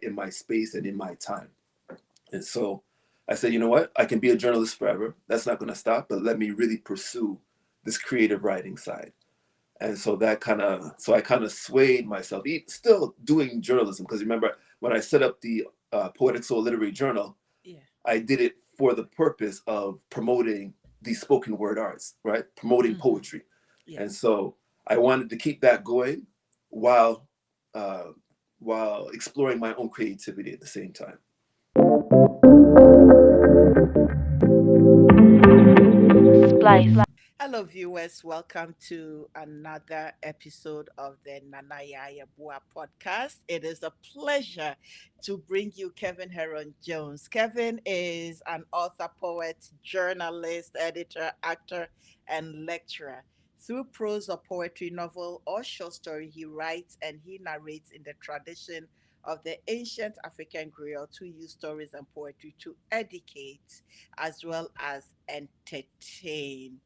in my space and in my time. And so I said, you know what? I can be a journalist forever. That's not going to stop, but let me really pursue this creative writing side. And so I kind of swayed myself, still doing journalism. Because remember, when I set up the Poetic Soul Literary Journal, Yeah. I did it for the purpose of promoting the spoken word arts, right? Promoting Mm-hmm. poetry. And Yes. so I wanted to keep that going while uh, while exploring my own creativity at the same time. Hello, viewers. Welcome to another episode of the Nanaya Yabua podcast. It is a pleasure to bring you Kevin Heron Jones. Kevin is an author, poet, journalist, editor, actor, and lecturer. Through prose or poetry, novel, or short story, he writes and he narrates in the tradition of the ancient African griots who use stories and poetry to educate as well as entertain.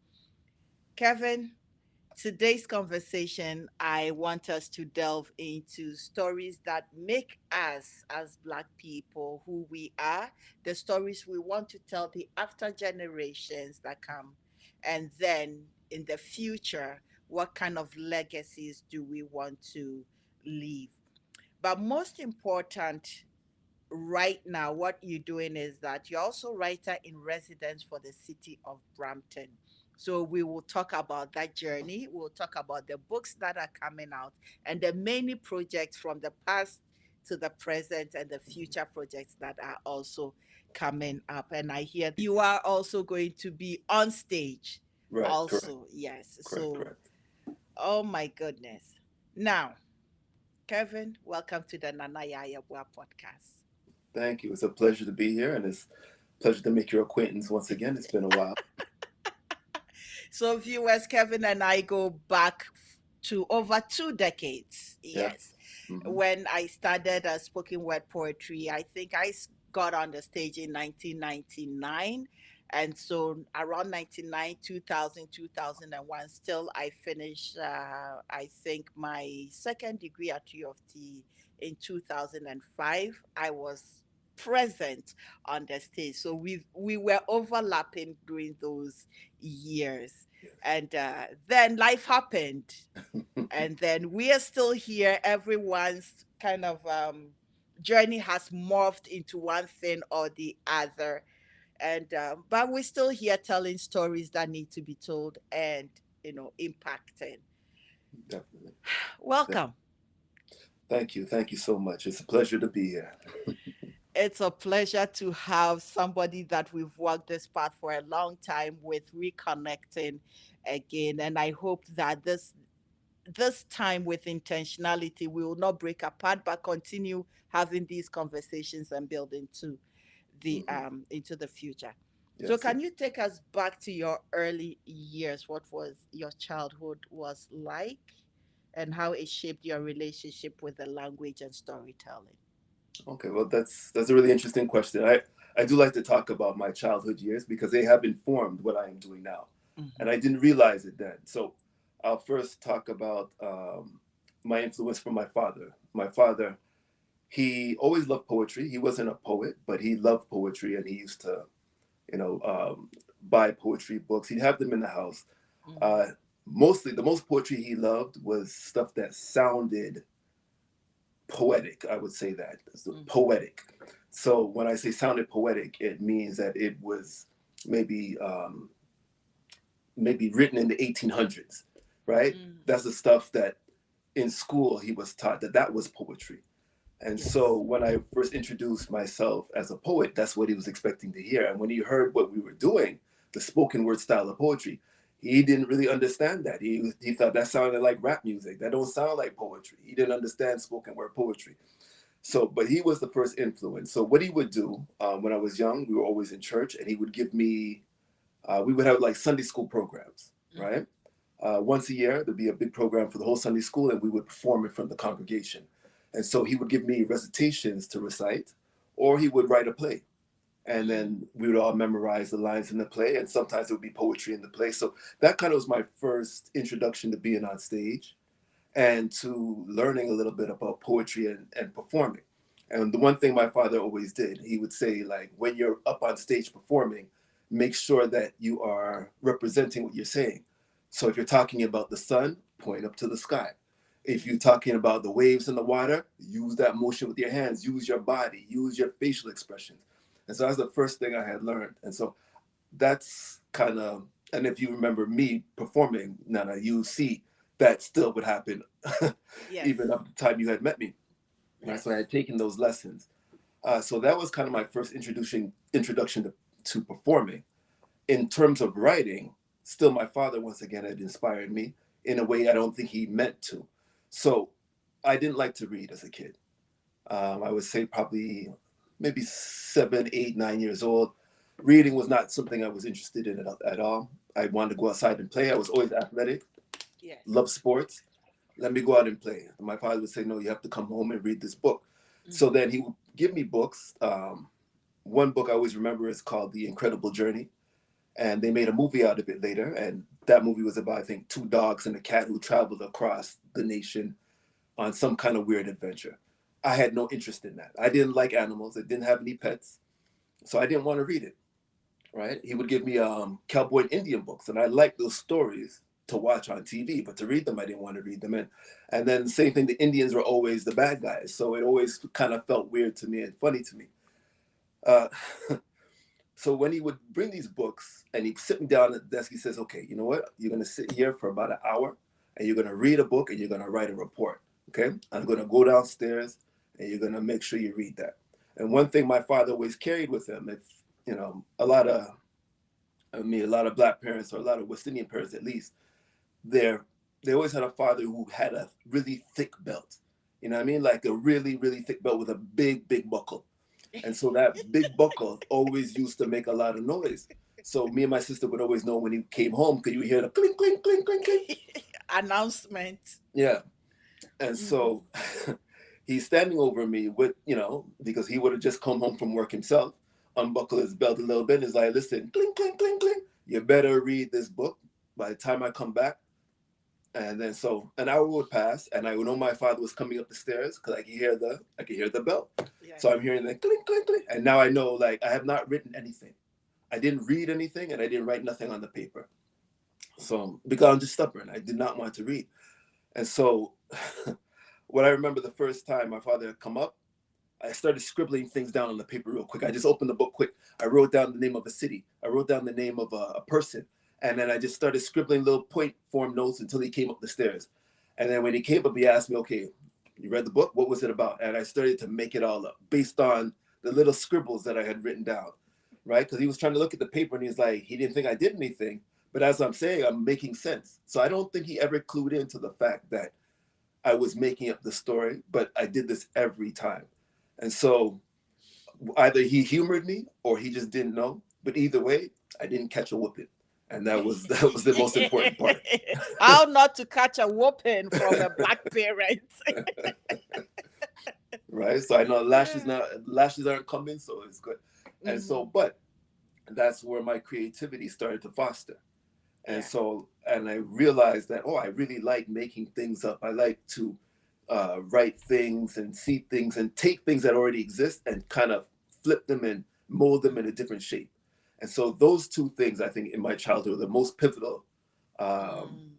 Kevin, today's conversation, I want us to delve into stories that make us as Black people who we are, the stories we want to tell the after generations that come. And then in the future, what kind of legacies do we want to leave? But most important, right now, what you're doing is that you're also writer in residence for the city of Brampton. So we will talk about that journey. We'll talk about the books that are coming out and the many projects from the past to the present and the future projects that are also coming up. And I hear you are also going to be on stage Right, correct, also. Yes. correct, So, correct. oh my goodness. Now, Kevin, welcome to the Nana Yayabwa podcast. Thank you. It's a pleasure to be here, and it's a pleasure to make your acquaintance once again. It's been a while. So, viewers, Kevin and I go back to over 2 decades. Yeah. Yes. Hmm. When I started spoken word poetry, I think got on the stage in 1999. And so around 99, 2000, 2001, still I finished, I think, my second degree at U of T in 2005. I was present on the stage. So we were overlapping during those years. Yes. And then life happened, and then we are still here. Everyone's kind of journey has morphed into one thing or the other, and but we're still here telling stories that need to be told and impacting. Definitely. De- Welcome. Thank you. Thank you so much. It's a pleasure to be here. It's a pleasure to have somebody that we've walked this path for a long time with reconnecting again, and I hope that this time with intentionality, we will not break apart, but continue having these conversations and building to the Hmm. into the future. So, Yes, yes. can you take us back to your early years? What was your childhood was like, and how it shaped your relationship with the language and storytelling? Okay. Well, that's a really interesting question. I do like to talk about my childhood years because they have informed what I am doing now, and Hmm. I didn't realize it then. So I'll first talk about my influence from my father. My father, he always loved poetry. He wasn't a poet, but he loved poetry, and he used to, you know, buy poetry books. He'd have them in the house. Hmm. Uh, Mostly, the most poetry he loved was stuff that sounded poetic. I would say that Hmm. poetic. So when I say sounded poetic, it means that it was maybe maybe written in the 1800s, right? Hmm. That's the stuff that in school he was taught that that was poetry. And so Yes. when I first introduced myself as a poet, that's what he was expecting to hear. And when he heard what we were doing, the spoken word style of poetry, he didn't really understand that. He thought that sounded like rap music. That don't sound like poetry. He didn't understand spoken word poetry. So, but he was the first influence. So what he would do when I was young, we were always in church, and he would give me. We would have like Sunday school programs, Hmm. right? Once a year, there'd be a big program for the whole Sunday school, and we would perform it from the congregation. And so he would give me recitations to recite, or he would write a play. And Hmm. then we would all memorize the lines in the play, and sometimes it would be poetry in the play. So that kind of was my first introduction to being on stage and to learning a little bit about poetry and performing. And the one thing my father always did, he would say, like, when you're up on stage performing, make sure that you are representing what you're saying. So if you're talking about the sun, point up to the sky. If you're talking about the waves in the water, use that motion with your hands, use your body, use your facial expressions. And so that's the first thing I had learned. And so that's kind of, and if you remember me performing, Nana, you see that still would happen even Yes. up to the time you had met me. Right? So I Yes. had taken those lessons. So that was kind of my first introduction to performing. In terms of writing, still my father once again had inspired me in a way I don't think he meant to. So I didn't like to read as a kid. I would say probably maybe 7, 8, 9 years old. Reading was not something I was interested in at all. I wanted to go outside and play. I was always athletic, Yes. loved sports. Let me go out and play. And my father would say, no, you have to come home and read this book. So Mm-hmm. then he would give me books. One book I always remember is called The Incredible Journey. And they made a movie out of it later. And that movie was about, I think, two dogs and a cat who traveled across the nation on some kind of weird adventure. I had no interest in that. I didn't like animals. I didn't have any pets. So I didn't want to read it, right? He would give me cowboy and Indian books. And I liked those stories to watch on TV, but to read them, I didn't want to read them. And then same thing, the Indians were always the bad guys. So it always kind of felt weird to me and funny to me. Uh, so when he would bring these books and he'd sit me down at the desk, he says, okay, you know what? You're going to sit here for about an hour and you're going to read a book and you're going to write a report. Okay. I'm going to go downstairs and you're going to make sure you read that. And one thing my father always carried with him, if, a lot of black parents or a lot of West Indian parents, at least, they're, they always had a father who had a really thick belt. You know what I mean? Like a really, really thick belt with a big, big buckle. And so that big buckle always used to make a lot of noise. So me and my sister would always know when he came home because you would hear the clink, clink, clink, clink, clink. Announcement. Yeah. And Mm-hmm. so he's standing over me with, because he would have just come home from work himself, unbuckle his belt a little bit, and is like, listen, clink, clink, clink, clink. You better read this book by the time I come back. And then so an hour would pass, and I would know my father was coming up the stairs because I could hear the bell. So I'm Yes. hearing the clink, clink, clink, and now I know like I have not written anything. I didn't read anything, and I didn't write nothing on the paper. So because I'm just stubborn, I did not want to read. And so, what I remember the first time my father had come up, I started scribbling things down on the paper real quick. I just opened the book quick. I wrote down the name of a city. I wrote down the name of a person. And then I just started scribbling little point form notes until he came up the stairs. And then when he came up, he asked me, okay, you read the book? What was it about? And I started to make it all up based on the little scribbles that I had written down, right? Because he was trying to look at the paper and he's like, he didn't think I did anything. But as I'm saying, I'm making sense. So I don't think he ever clued into the fact that I was making up the story, but I did this every time. And so either he humored me or he just didn't know. But either way, I didn't catch a whooping. And that was the most important part. How not to catch a whooping from a black parent. Right. So I know lashes aren't coming, so it's good. And so, Mm-hmm. but that's where my creativity started to foster. And Yeah. so, and I realized that, oh, I really like making things up. I like to write things and see things and take things that already exist and kind of flip them and mold them in a different shape. And so, those two things, I think, in my childhood, are the most pivotal um, Mm.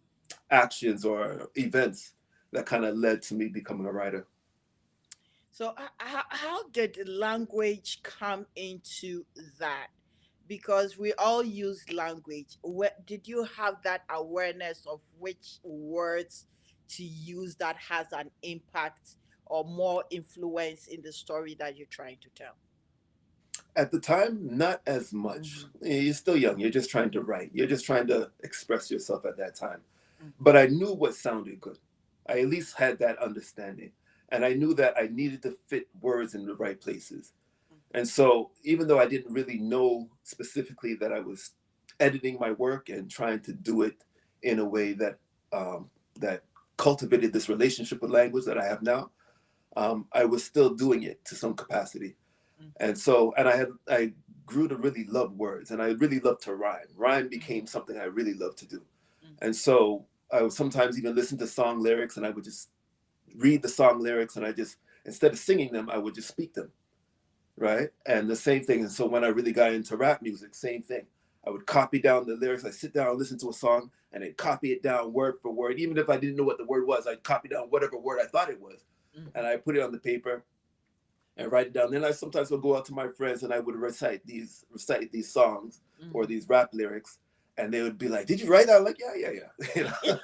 actions or events that kind of led to me becoming a writer. So, how did language come into that? Because we all use language. Where, did you have that awareness of which words to use that has an impact or more influence in the story that you're trying to tell? At the time, not as much. Mm-hmm. You're still young. You're just trying to write. You're just trying to express yourself at that time. Mm-hmm. But I knew what sounded good. I at least had that understanding. And I knew that I needed to fit words in the right places. And so, even though I didn't really know specifically that I was editing my work and trying to do it in a way that cultivated this relationship with language that I have now, I was still doing it to some capacity. Mm-hmm. And so, and I grew to really love words, and I really loved to rhyme. Rhyme became something I really loved to do. And so, I would sometimes even listen to song lyrics, and I would just read the song lyrics, and I just instead of singing them, I would just speak them, right? And the same thing. And so when I really got into rap music, same thing. I would copy down the lyrics. I sit down and listen to a song and then copy it down word for word. Even if I didn't know what the word was, I'd copy down whatever word I thought it was. And Mhm. I put it on the paper and write it down. Then I sometimes would go out to my friends and I would recite these songs or Mhm. these rap lyrics. And they would be like, "Did you write that?" I'm like, "Yeah, yeah, yeah." You know?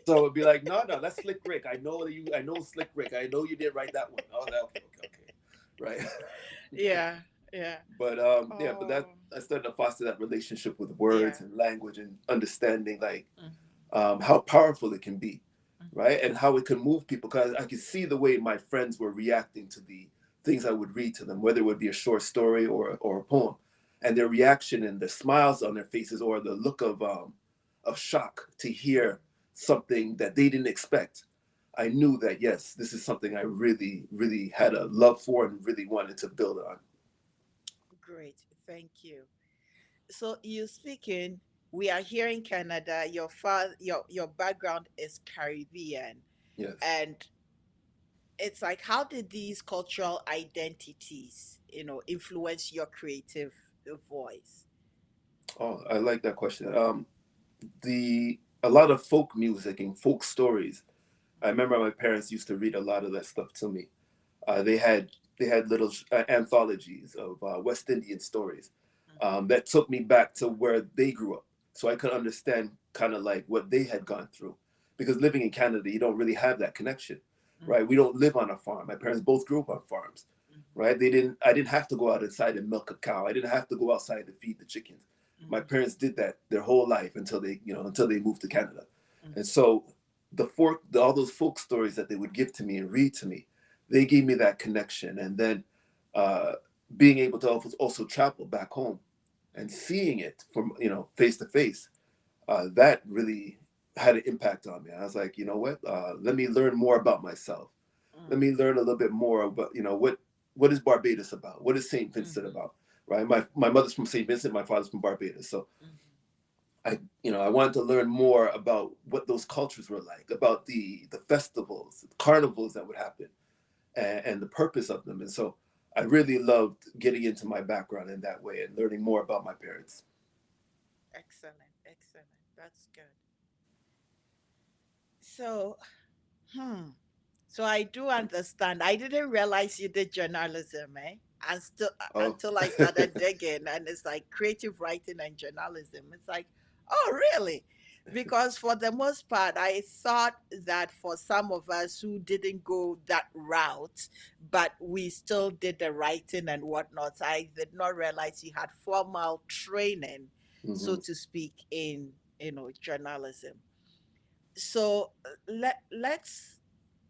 So it'd be like, "No, no, that's Slick Rick. I know that you. I know Slick Rick. I know you did write that one." I was like, "Okay, okay, okay," right? Yeah, yeah. But yeah, but that Oh, I started to foster that relationship with yeah. words and language and understanding like Mhm. how powerful it can be, Mhm. right? And how it can move people. Because I could see the way my friends were reacting to the things I would read to them, whether it would be a short story or a poem, and their reaction and the smiles on their faces or the look of shock to hear something that they didn't expect. I knew that yes, this is something I really, really had a love for and really wanted to build on. Great. Thank you. So you speaking, we are here in Canada. Your father, your background is Caribbean, Yes. and it's like, how did these cultural identities, influence your creative voice? Oh, I like that question. The A lot of folk music and folk stories. I remember my parents used to read a lot of that stuff to me. They had little anthologies of West Indian stories that took me back to where they grew up, so I could understand kind of like what they had gone through. Because living in Canada, you don't really have that connection, Mhm. right? We don't live on a farm. My parents both grew up on farms, Mhm. right? They didn't. I didn't have to go outside and milk a cow. I didn't have to go outside to feed the chickens. My Mhm. parents did that their whole life until they moved to Canada, Mhm. and so all those folk stories that they would give to me and read to me, they gave me that connection. And then uh, being able to also travel back home and seeing it from face to face, that really had an impact on me. I was like, you know what? Let me learn more about myself. Let Mhm. me learn a little bit more about what is Barbados about? What is Saint Vincent Mhm. about? Right? My mother's from Saint Vincent. My father's from Barbados. So Mhm. I wanted to learn more about what those cultures were like, about the festivals, the carnivals that would happen, and the purpose of them. And so I really loved getting into my background in that way and learning more about my parents. Excellent, excellent. That's good. So, hmm. So I do understand. I didn't realize you did journalism, eh? And still Oh, until I started digging, and it's like creative writing and journalism. It's like, oh, really? Because for the most part, I thought that for some of us who didn't go that route, but we still did the writing and whatnot, I did not realize you had formal training, so hmm to speak, in journalism. So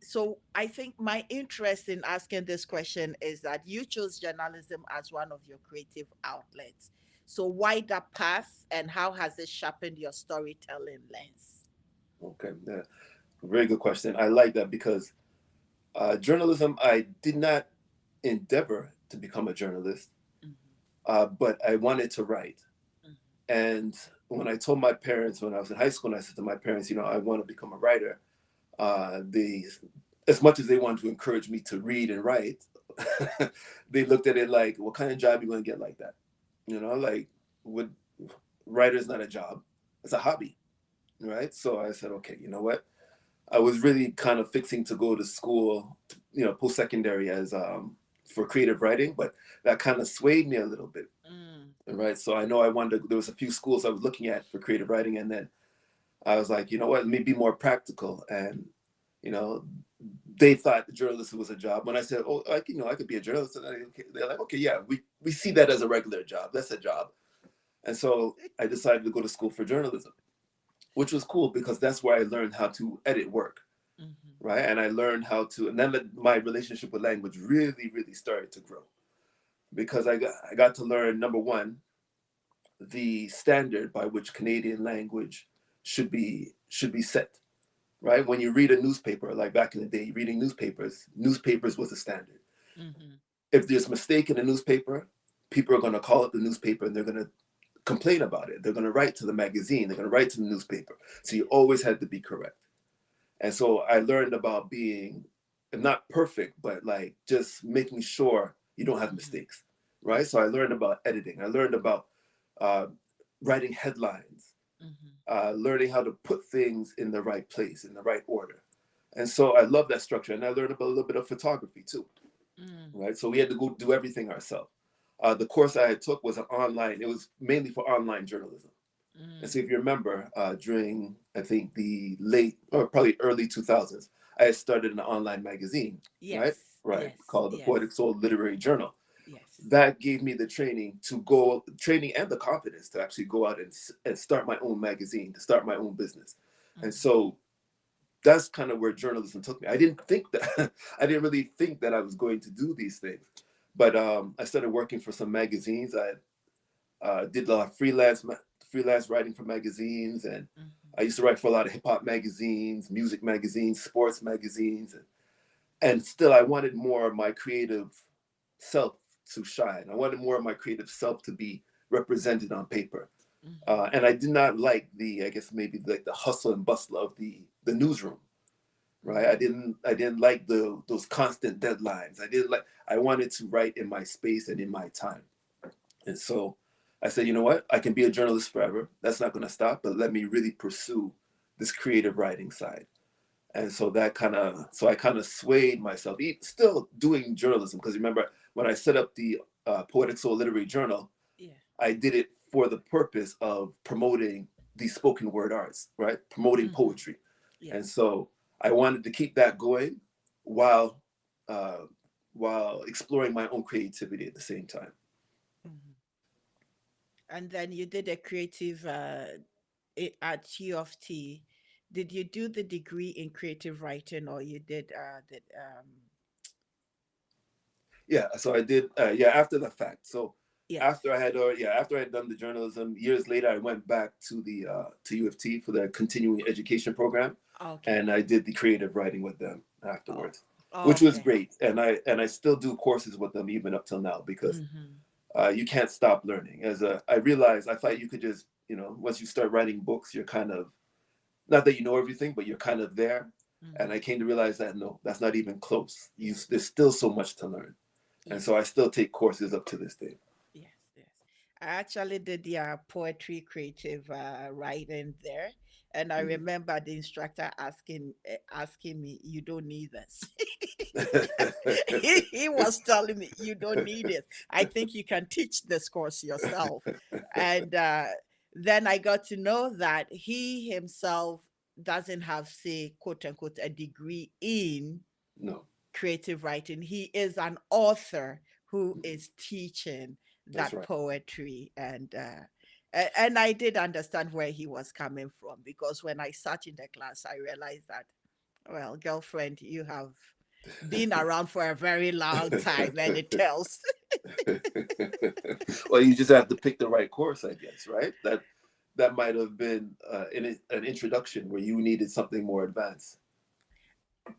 so I think my interest in asking this question is that you chose journalism as one of your creative outlets. So why that path, and how has it sharpened your storytelling lens? okay, yeah, very good question. I like that because journalism, I did not endeavor to become a journalist, Mhm. but I wanted to write. Mhm. And when I told my parents when I was in high school, and I said to my parents, I want to become a writer, they, as much as they wanted to encourage me to read and write, they looked at it like, what kind of job you going to get like that? Like, would writer's not a job, it's a hobby, right? So I said, okay, you know what? I was really kind of fixing to go to school, post secondary as for creative writing, but that kind of swayed me a little bit, Mm. right? So I know I wanted to, there was a few schools I was looking at for creative writing, and then I was like, you know what, let me be more practical. And you know, they thought journalism was a job. When I said, oh, I could be a journalist, and they're like, okay, yeah, we see that as a regular job. That's a job. And so I decided to go to school for journalism, which was cool because that's where I learned how to edit work, Mhm. right? And I learned how to, and then my relationship with language really, really started to grow because I got to learn, number one, the standard by which Canadian language should be set, right? When you read a newspaper, like back in the day, reading newspapers was the standard. Mhm. If there's a mistake in a newspaper, people are going to call up the newspaper and they're going to complain about it. They're going to write to the magazine. They're going to write to the newspaper. So you Yes. always had to be correct. And so I learned about being not perfect, but like just making sure you don't have Mhm. mistakes, right? So I learned about editing. I learned about uh, writing headlines, Mhm. learning how to put things in the right place, in the right order. And so I love that structure. And I learned about a little bit of photography too, Mm. right? So we had to go do everything ourselves. The course I took was an online, it was mainly for online journalism. And so Mm. if you remember, during, I think, the late or probably early 2000s, I had started an online magazine, right? Yes, Right, yes, called the yes, Poetic Soul Literary Journal. yes. That gave me the training and the confidence to actually go out and start my own magazine, to start my own business. And Mhm. so that's kind of where journalism took me. I didn't think that, I didn't really think that I was going to do these things. But I started working for some magazines. I did a lot of freelance writing for magazines, and Mhm. I used to write for a lot of hip hop magazines, music magazines, sports magazines, and still I wanted more of my creative self to shine. I wanted more of my creative self to be represented on paper. Mhm. And I did not like the, I guess maybe like the hustle and bustle of the newsroom, right? Mhm. I didn't like those constant deadlines. I wanted to write in my space and in my time. And so I said, you know what? I can be a journalist forever. That's not going to stop, but let me really pursue this creative writing side. And so so I kind of swayed myself, still doing journalism. Because remember, when I set up the Poetic Soul Literary Journal, Yeah. I did it for the purpose of promoting the spoken word arts, right? Promoting Mhm. poetry. And Yes. so I wanted to keep that going while uh, while exploring my own creativity at the same time. Mhm. And then you did a creative at U of T. Did you do the degree in creative writing, or you did the Yeah, so I did. Yeah, after the fact. So yes. after I had done the journalism, years later, I went back to the to U of T for the continuing education program, Okay. and I did the creative writing with them Oh, afterwards, which was okay. great. And I still do courses with them even up till now because Mhm. you can't stop learning. I realized I thought you could just once you start writing books, you're kind of not that you know everything, but you're kind of there. And I Mhm. came to realize that no, that's not even close. Yes. There's still so much to learn. And so I Yes. still take courses up to this day. Yes, yes. I actually did the poetry creative writing there, and I Mm. remember the instructor asking me, "You don't need this." He was telling me, "You don't need it. I think you can teach this course yourself." And then I got to know that he himself doesn't have, say, quote unquote, a degree in No, creative writing. He is an author who mm, is teaching that's that right. poetry, and I did understand where he was coming from, because when I sat in the class I realized that, well, girlfriend, you have been around for a very long time, and it tells. Well, you just have to pick the right course, I guess, right? That might have been an introduction where you needed something more advanced.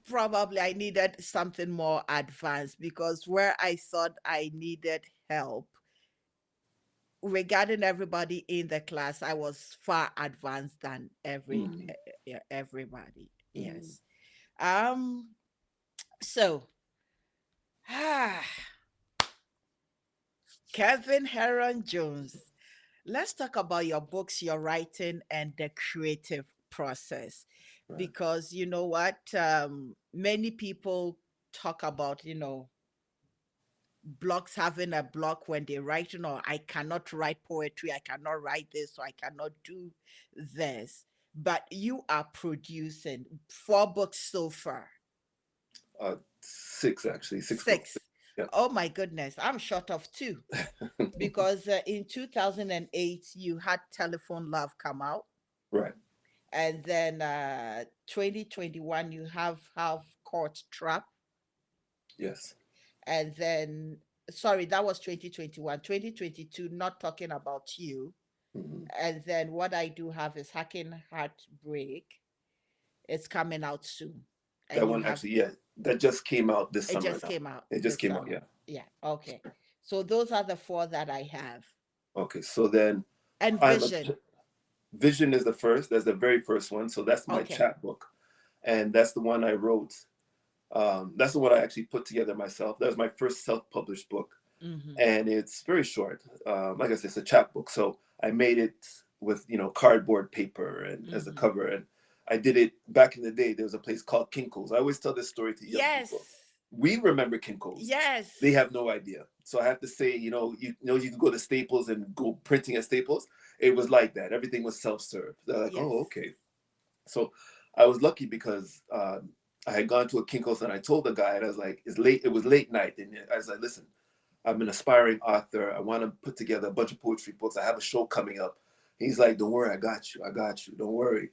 Probably I needed something more advanced, because where I thought I needed help regarding everybody in the class, I was far advanced than Mm, everybody. mm. Yes. Um. So, ah, Kevin Heron Jones. Let's talk about your books, your writing, and the creative process, Right. because you know what? Many people talk about, blocks having a block when they write, I cannot write poetry, I cannot write this, or I cannot do this. But you are producing 4 books so far. Six actually, 6 books. 6. Yeah. Oh my goodness, I'm short of 2, because in 2008 you had Telephone Love come out, Right. and then 2021 you have Court Trap, Yes. and then, sorry, that was 2021. 2022, Not Talking About You. Hmm. And then what I do have is Hacking Heartbreak. It's coming out soon. And That you one have, actually, yeah, that just came out this it summer just now. came out It just this came out, summer. yeah. Yeah. Okay. So those are the 4 that I have. Okay, so then And I'm a Vision. Vision is the first. That's the very first one. So that's my Okay. chat book, and that's the one I wrote. That's the one I actually put together myself. That was my first self-published book, Mm-hmm. and it's very short. Like I said, it's a chapbook, so I made it with cardboard paper and as a Mm-hmm. cover, and I did it back in the day. There was a place called Kinko's. I always tell this story to young people. Yes. We remember Kinko's. They Yes. have no idea. So I have to say, you can go to Staples and go printing at Staples. It was like that. Everything was self-serve. They're like, Yes. oh, okay. So I was lucky because I had gone to a Kinko's and I told the guy, and I was like, it's late. It was late night, and I was like, listen, I'm an aspiring author. I want to put together a bunch of poetry books. I have a show coming up. He's like, don't worry, I got you. I got you. Don't worry.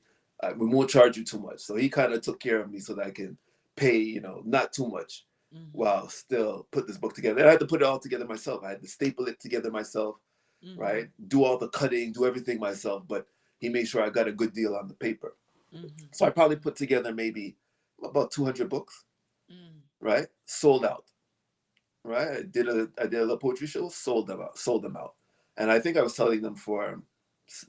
We won't charge you too much. So he kind of took care of me so that I can pay, not too much Mm-hmm. while still put this book together. And I had to put it all together myself. I had to staple it together myself, Mm-hmm. right? Do all the cutting, do everything myself. But he made sure I got a good deal on the paper. Mm-hmm. So I probably put together maybe about 200 books, Mm-hmm. right? Sold out, right? I did a little poetry show, sold them out, and I think I was selling them for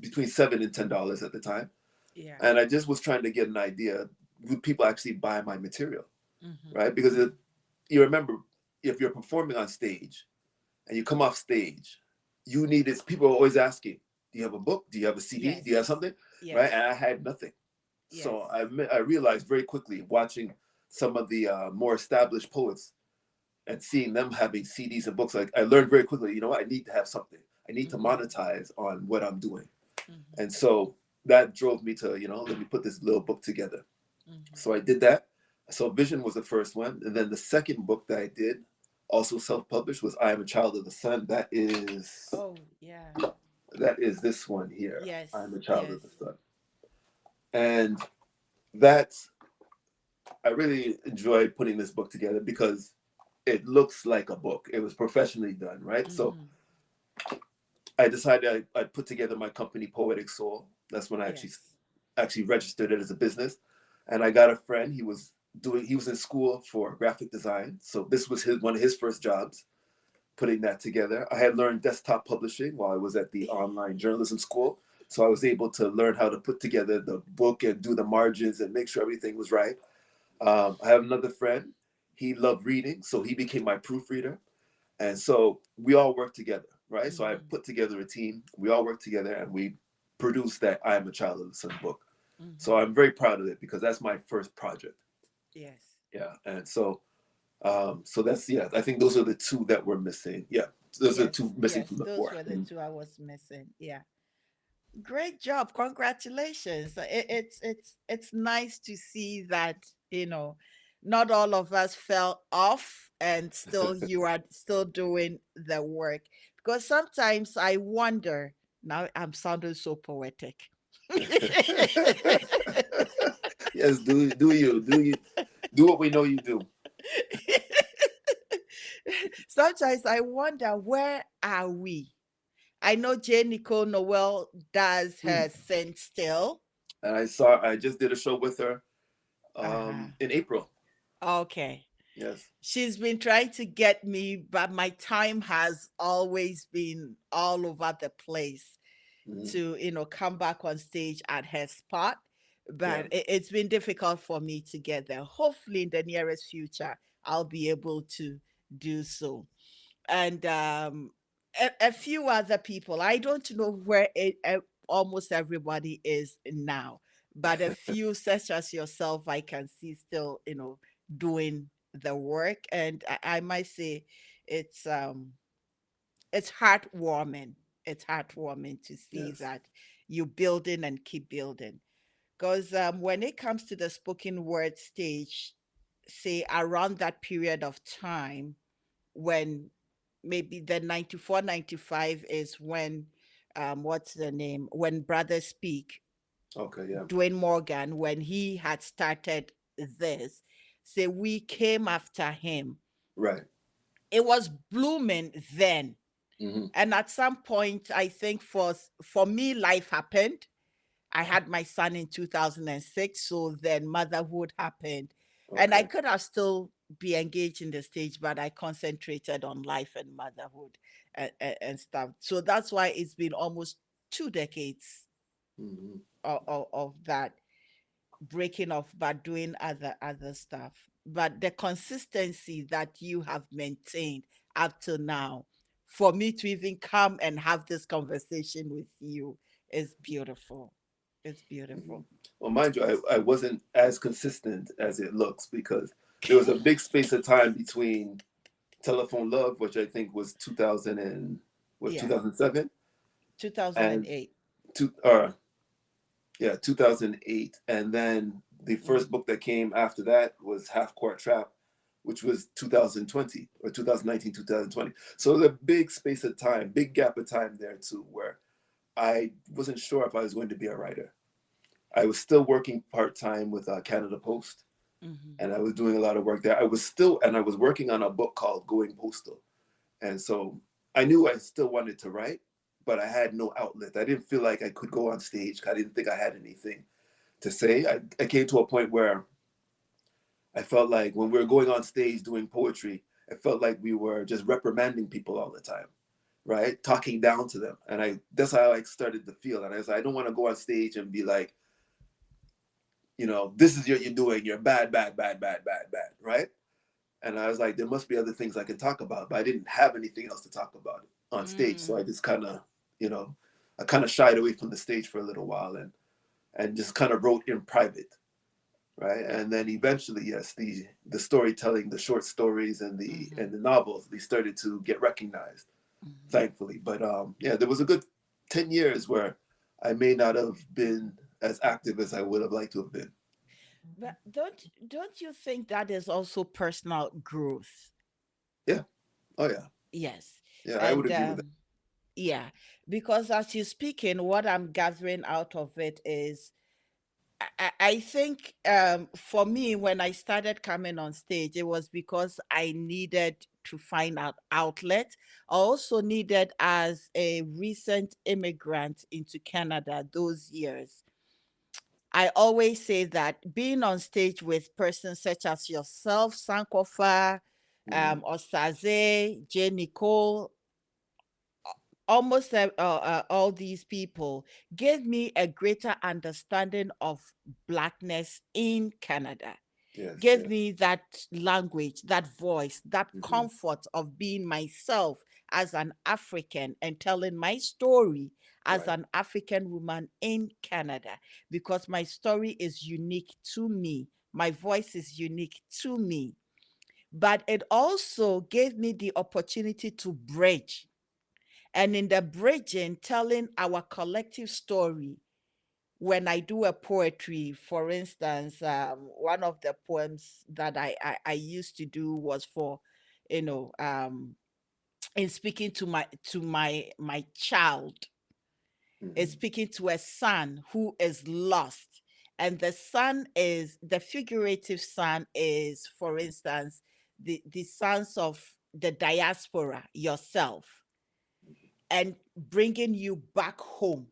between $7 and $10 at the time. Yeah. And I just was trying to get an idea: would people actually buy my material, Mm-hmm. right? Because you remember, if you're performing on stage and you come off stage, you need this. People are always asking, "Do you have a book? Do you have a CD? Do you have Yes. something?" Right? Yes. And I had nothing. Yes. So I realized very quickly watching some of the more established poets and seeing them having CDs and books. Like I learned very quickly, what? I need to have something. I need to Mm-hmm. monetize on what I'm doing. Mm-hmm. And so that drove me to, let me put this little book together. Mm-hmm. So I did that. So Vision was the first one. And then the second book that I did, also self-published, was I Am a Child of the Sun. Oh, yeah. That is this one here. I Yes. Am a Child Yes. of the Sun. And that's I really enjoyed putting this book together because it looks like a book. It was professionally done, right? So Mm-hmm. I decided I'd put together my company, Poetic Soul. That's when I actually Yes. actually registered it as a business. And I got a friend. He was in school for graphic design. So this was one of his first jobs, putting that together. I had learned desktop publishing while I was at the online journalism school. So I was able to learn how to put together the book and do the margins and make sure everything was right. I have another friend. He loved reading, so he became my proofreader. And so we all worked together, right? So I Mm-hmm. put together a team. We all worked together and we produced that I Am a Child of the Sun book. So Mm-hmm. I'm very proud of it because that's my first project. Yes. Yeah. And so that's, yeah, I think those are the two that were missing. Yeah. Those are the Yes. two missing Yes. from the Those four. were the two I was missing. Yeah. Great job. Congratulations. It's nice to see that, not all of us fell off and still you are still doing the work. Because sometimes I wonder, now I'm sounding so poetic. Yes, do you do what we know you do. Sometimes I wonder, where are we? I know Jane Nicole Noel does Mm. her Sin Still. And I just did a show with her Uh-huh. in April. Okay. Yes. She's been trying to get me, but my time has always been all over the place Mhm. to, come back on stage at her spot. Yeah. But it's been difficult for me to get there. Hopefully, in the nearest future, I'll be able to do so. And a few other people. I don't know where almost everybody is now, but a few, such as yourself, I can see still, doing the work. And I might say it's um it's heartwarming. It's heartwarming to see Yes. that you building and keep building. Because when it comes to the spoken word stage, say around that period of time, when maybe the 94, 95 is when what's the name, when Brothers Speak, Okay. Yeah. Dwayne Morgan, when he had started this, say we came after him, Right. it was blooming then. Hmm. And at some point, I think for me life happened. I had my son in 2006, so then motherhood happened. And I Okay. could have still be engaged in the stage, but I concentrated on life and motherhood and stuff. So that's why it's been almost 2 decades Hmm. of that breaking off, but doing other stuff. but the consistency that you have maintained up till now, for me to even come and have this conversation with you, is beautiful. It's Mhm. beautiful. Well, mind you, I wasn't as consistent as it looks because there was a big space of time between Telephone Love, which I think was 2000 and what Yeah, 2007, and 2008. two yeah 2008, and then the first Mm, book that came after that was Half Court Trap, which was 2020 or 2019 2020. So there's a big space of time, big gap of time there too, where I wasn't sure if I was going to be a writer. I was still working part time with Canada Post, mhm, and I was doing a lot of work there. I was working on a book called Going Postal, and so I knew I still wanted to write, but I had no outlet. I didn't feel like I could go on stage. I didn't think I had anything to say. I came to a point where I felt like when we were going on stage doing poetry, I felt like we were just reprimanding people all the time, right? Talking down to them. And that's how I started to feel. And I was like, I don't want to go on stage and be like, this is what you're doing. You're bad, bad, bad, bad, bad, bad, right? And I was like, there must be other things I can talk about, but I didn't have anything else to talk about on stage. So I mm. just you know, I kind of shied away from the stage for a little while and just kind of wrote in private, right? And then eventually, yes, the storytelling, the short stories and Mhm, the novels, they started to get recognized, mhm. thankfully. But yeah, there was a good 10 years where I may not have been as active as I would have liked to have been. But don't you think that is also personal growth? Yeah. Oh yeah. Yes. Yeah, I would And agree with that. yeah, because as you're speaking, what I'm gathering out of it is I think for me, when I started coming on stage, it was because I needed to find out outlet. I also needed, as a recent immigrant into Canada those years, I always say that being on stage with persons such as yourself, Sankofa, Mm, Osaze, J. Nicole, almost all these people gave me a greater understanding of Blackness in Canada, yes, gave yes. me that language, that voice, that Hmm. comfort of being myself as an African and telling my story as Right. an African woman in Canada, because my story is unique to me. My voice is unique to me. But it also gave me the opportunity to bridge. And in the bridging, telling our collective story, when I do a poetry, for instance, one of the poems that I used to do was for, you know, in speaking to my child, is Hmm. speaking to a son who is lost. And the son is the figurative son is, for instance, the sons of the diaspora, yourself, and bringing you back home.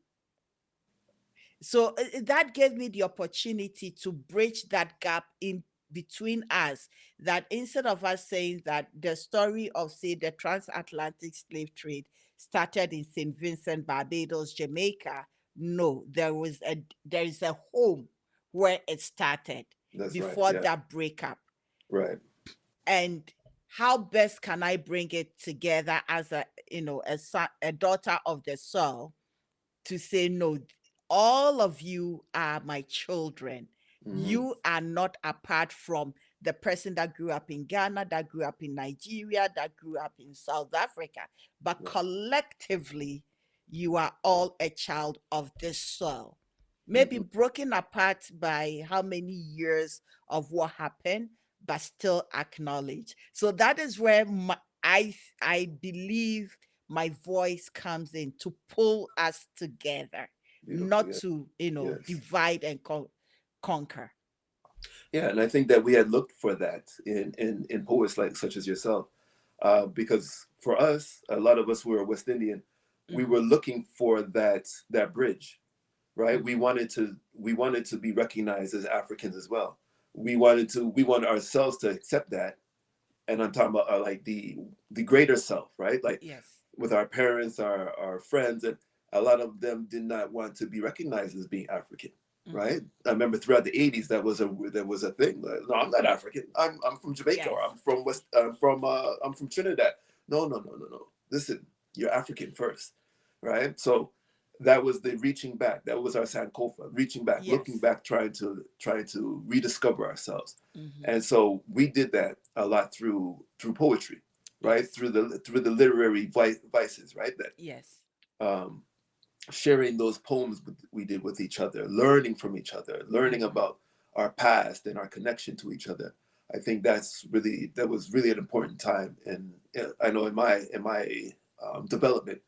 So that gave me the opportunity to bridge that gap in between us, that instead of us saying that the story of, say, the transatlantic slave trade started in St. Vincent, Barbados, Jamaica, no, there is a home where it started That's right. before Yeah. that breakup. Right. And how best can I bring it together as a son, a daughter of the soil, to say, no, all of you are my children. Hmm. You are not apart from the person that grew up in Ghana, that grew up in Nigeria, that grew up in South Africa, but Right. collectively, you are all a child of this soil. Maybe Hmm. broken apart by how many years of what happened, but still acknowledged. So that is where I believe my voice comes in, to pull us together, Beautiful. not Yeah. to Yes. divide and conquer. Yeah, and I think that we had looked for that in poets like such as yourself, because for us, a lot of us who are West Indian, we Mm-hmm, were looking for that bridge, right? mm-hmm. We wanted to be recognized as Africans as well. We wanted ourselves to accept that, and I'm talking about like the greater self, right? Like Yes. with our parents, our friends, and a lot of them did not want to be recognized as being African, Mm-hmm. right? I remember throughout the '80s that was a thing. Like, no, I'm not African. I'm from Jamaica, or Yes. I'm from Trinidad. No, no, no, no, no. Listen, you're African first, right? So that was the reaching back. That was our Sankofa, reaching back, looking Yes. back, trying to rediscover ourselves. Mm-hmm. And so we did that a lot through poetry, right? Yes. Through the literary vices, right? Yes. That sharing those poems we did with each other, learning from each other, learning Mm-hmm. about our past and our connection to each other. I think that was really an important time, and I know in my development,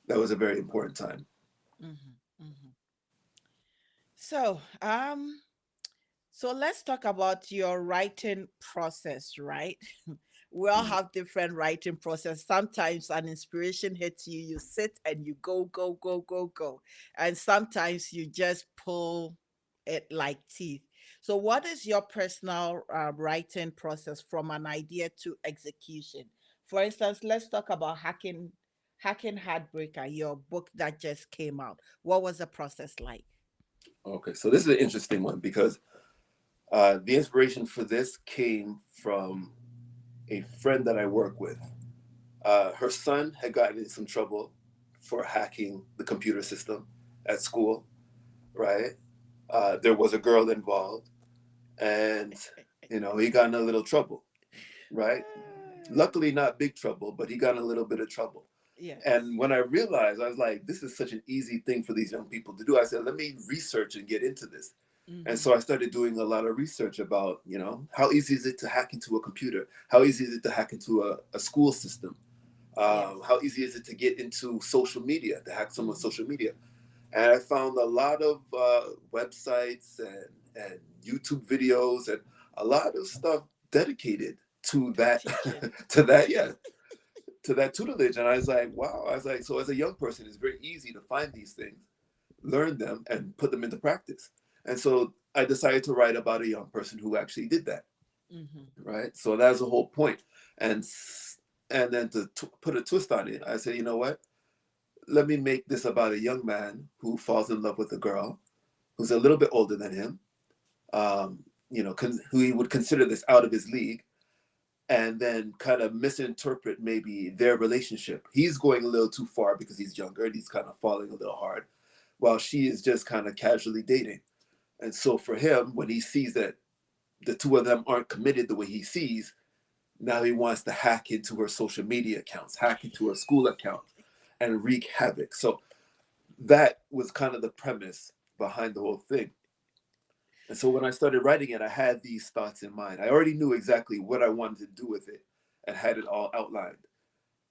that was a very important time. Mm-hmm. Mm-hmm. So, so let's talk about your writing process, right? We all Mhm. have different writing process. Sometimes an inspiration hits you, you sit and you go, go, go, go, go. And sometimes you just pull it like teeth. So, what is your personal writing process from an idea to execution? For instance, let's talk about hacking Heartbreaker, your book that just came out. What was the process like? Okay, so this is an interesting one because the inspiration for this came from a friend that I work with. Her son had gotten in some trouble for hacking the computer system at school, right? There was a girl involved, and he got in a little trouble, right? Luckily, not big trouble, but he got in a little bit of trouble. Yes. And when I realized, I was like, this is such an easy thing for these young people to do. I said, let me research and get into this. And Mm-hmm. so I started doing a lot of research about, how easy is it to hack into a computer? How easy is it to hack into a school system? Yes. How easy is it to get into social media, to hack someone's Mm-hmm. social media? And I found a lot of websites and YouTube videos and a lot of stuff dedicated to To that, teaching. to that, yeah, to that tutelage. And I was like, wow. I was like, so as a young person, it's very easy to find these things, learn them, and put them into practice. And so I decided to write about a young person who actually did that, Mm-hmm. right? So that's the whole point. And and then to put a twist on it, I said, you know what? Let me make this about a young man who falls in love with a girl who's a little bit older than him, who he would consider this out of his league, and then kind of misinterpret maybe their relationship. He's going a little too far because he's younger and he's kind of falling a little hard, while she is just kind of casually dating. And so for him, when he sees that the two of them aren't committed the way he sees, now he wants to hack into her social media accounts, hack into her school account, and wreak havoc. So that was kind of the premise behind the whole thing. And so when I started writing it, I had these thoughts in mind. I already knew exactly what I wanted to do with it and had it all outlined.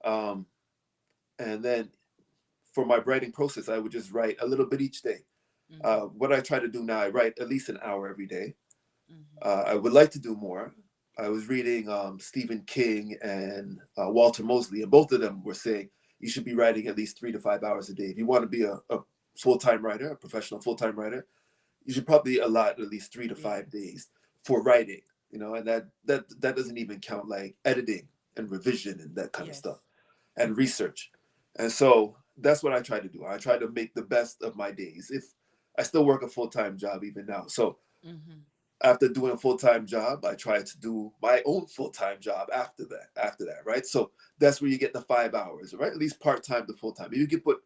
Um, and then for my writing process, I would just write a little bit each day. Mm-hmm. What I try to do now, I write at least an hour every day. Mm-hmm. I would like to do more. I was reading Stephen King and Walter Mosley, and both of them were saying you should be writing at least 3 to 5 hours a day. If you want to be a full time writer, a professional full time writer, you should probably allot at least 3 to 5 days Yes. for writing. And that doesn't even count like editing and revision and that kind of stuff Yes. and research. And so that's what I try to do. I try to make the best of my days. If I still work a full time job even now, so Mm-hmm. after doing a full time job, I try to do my own full time job after that. After that, right? So that's where you get the 5 hours, right? At least part time to full time. If you can put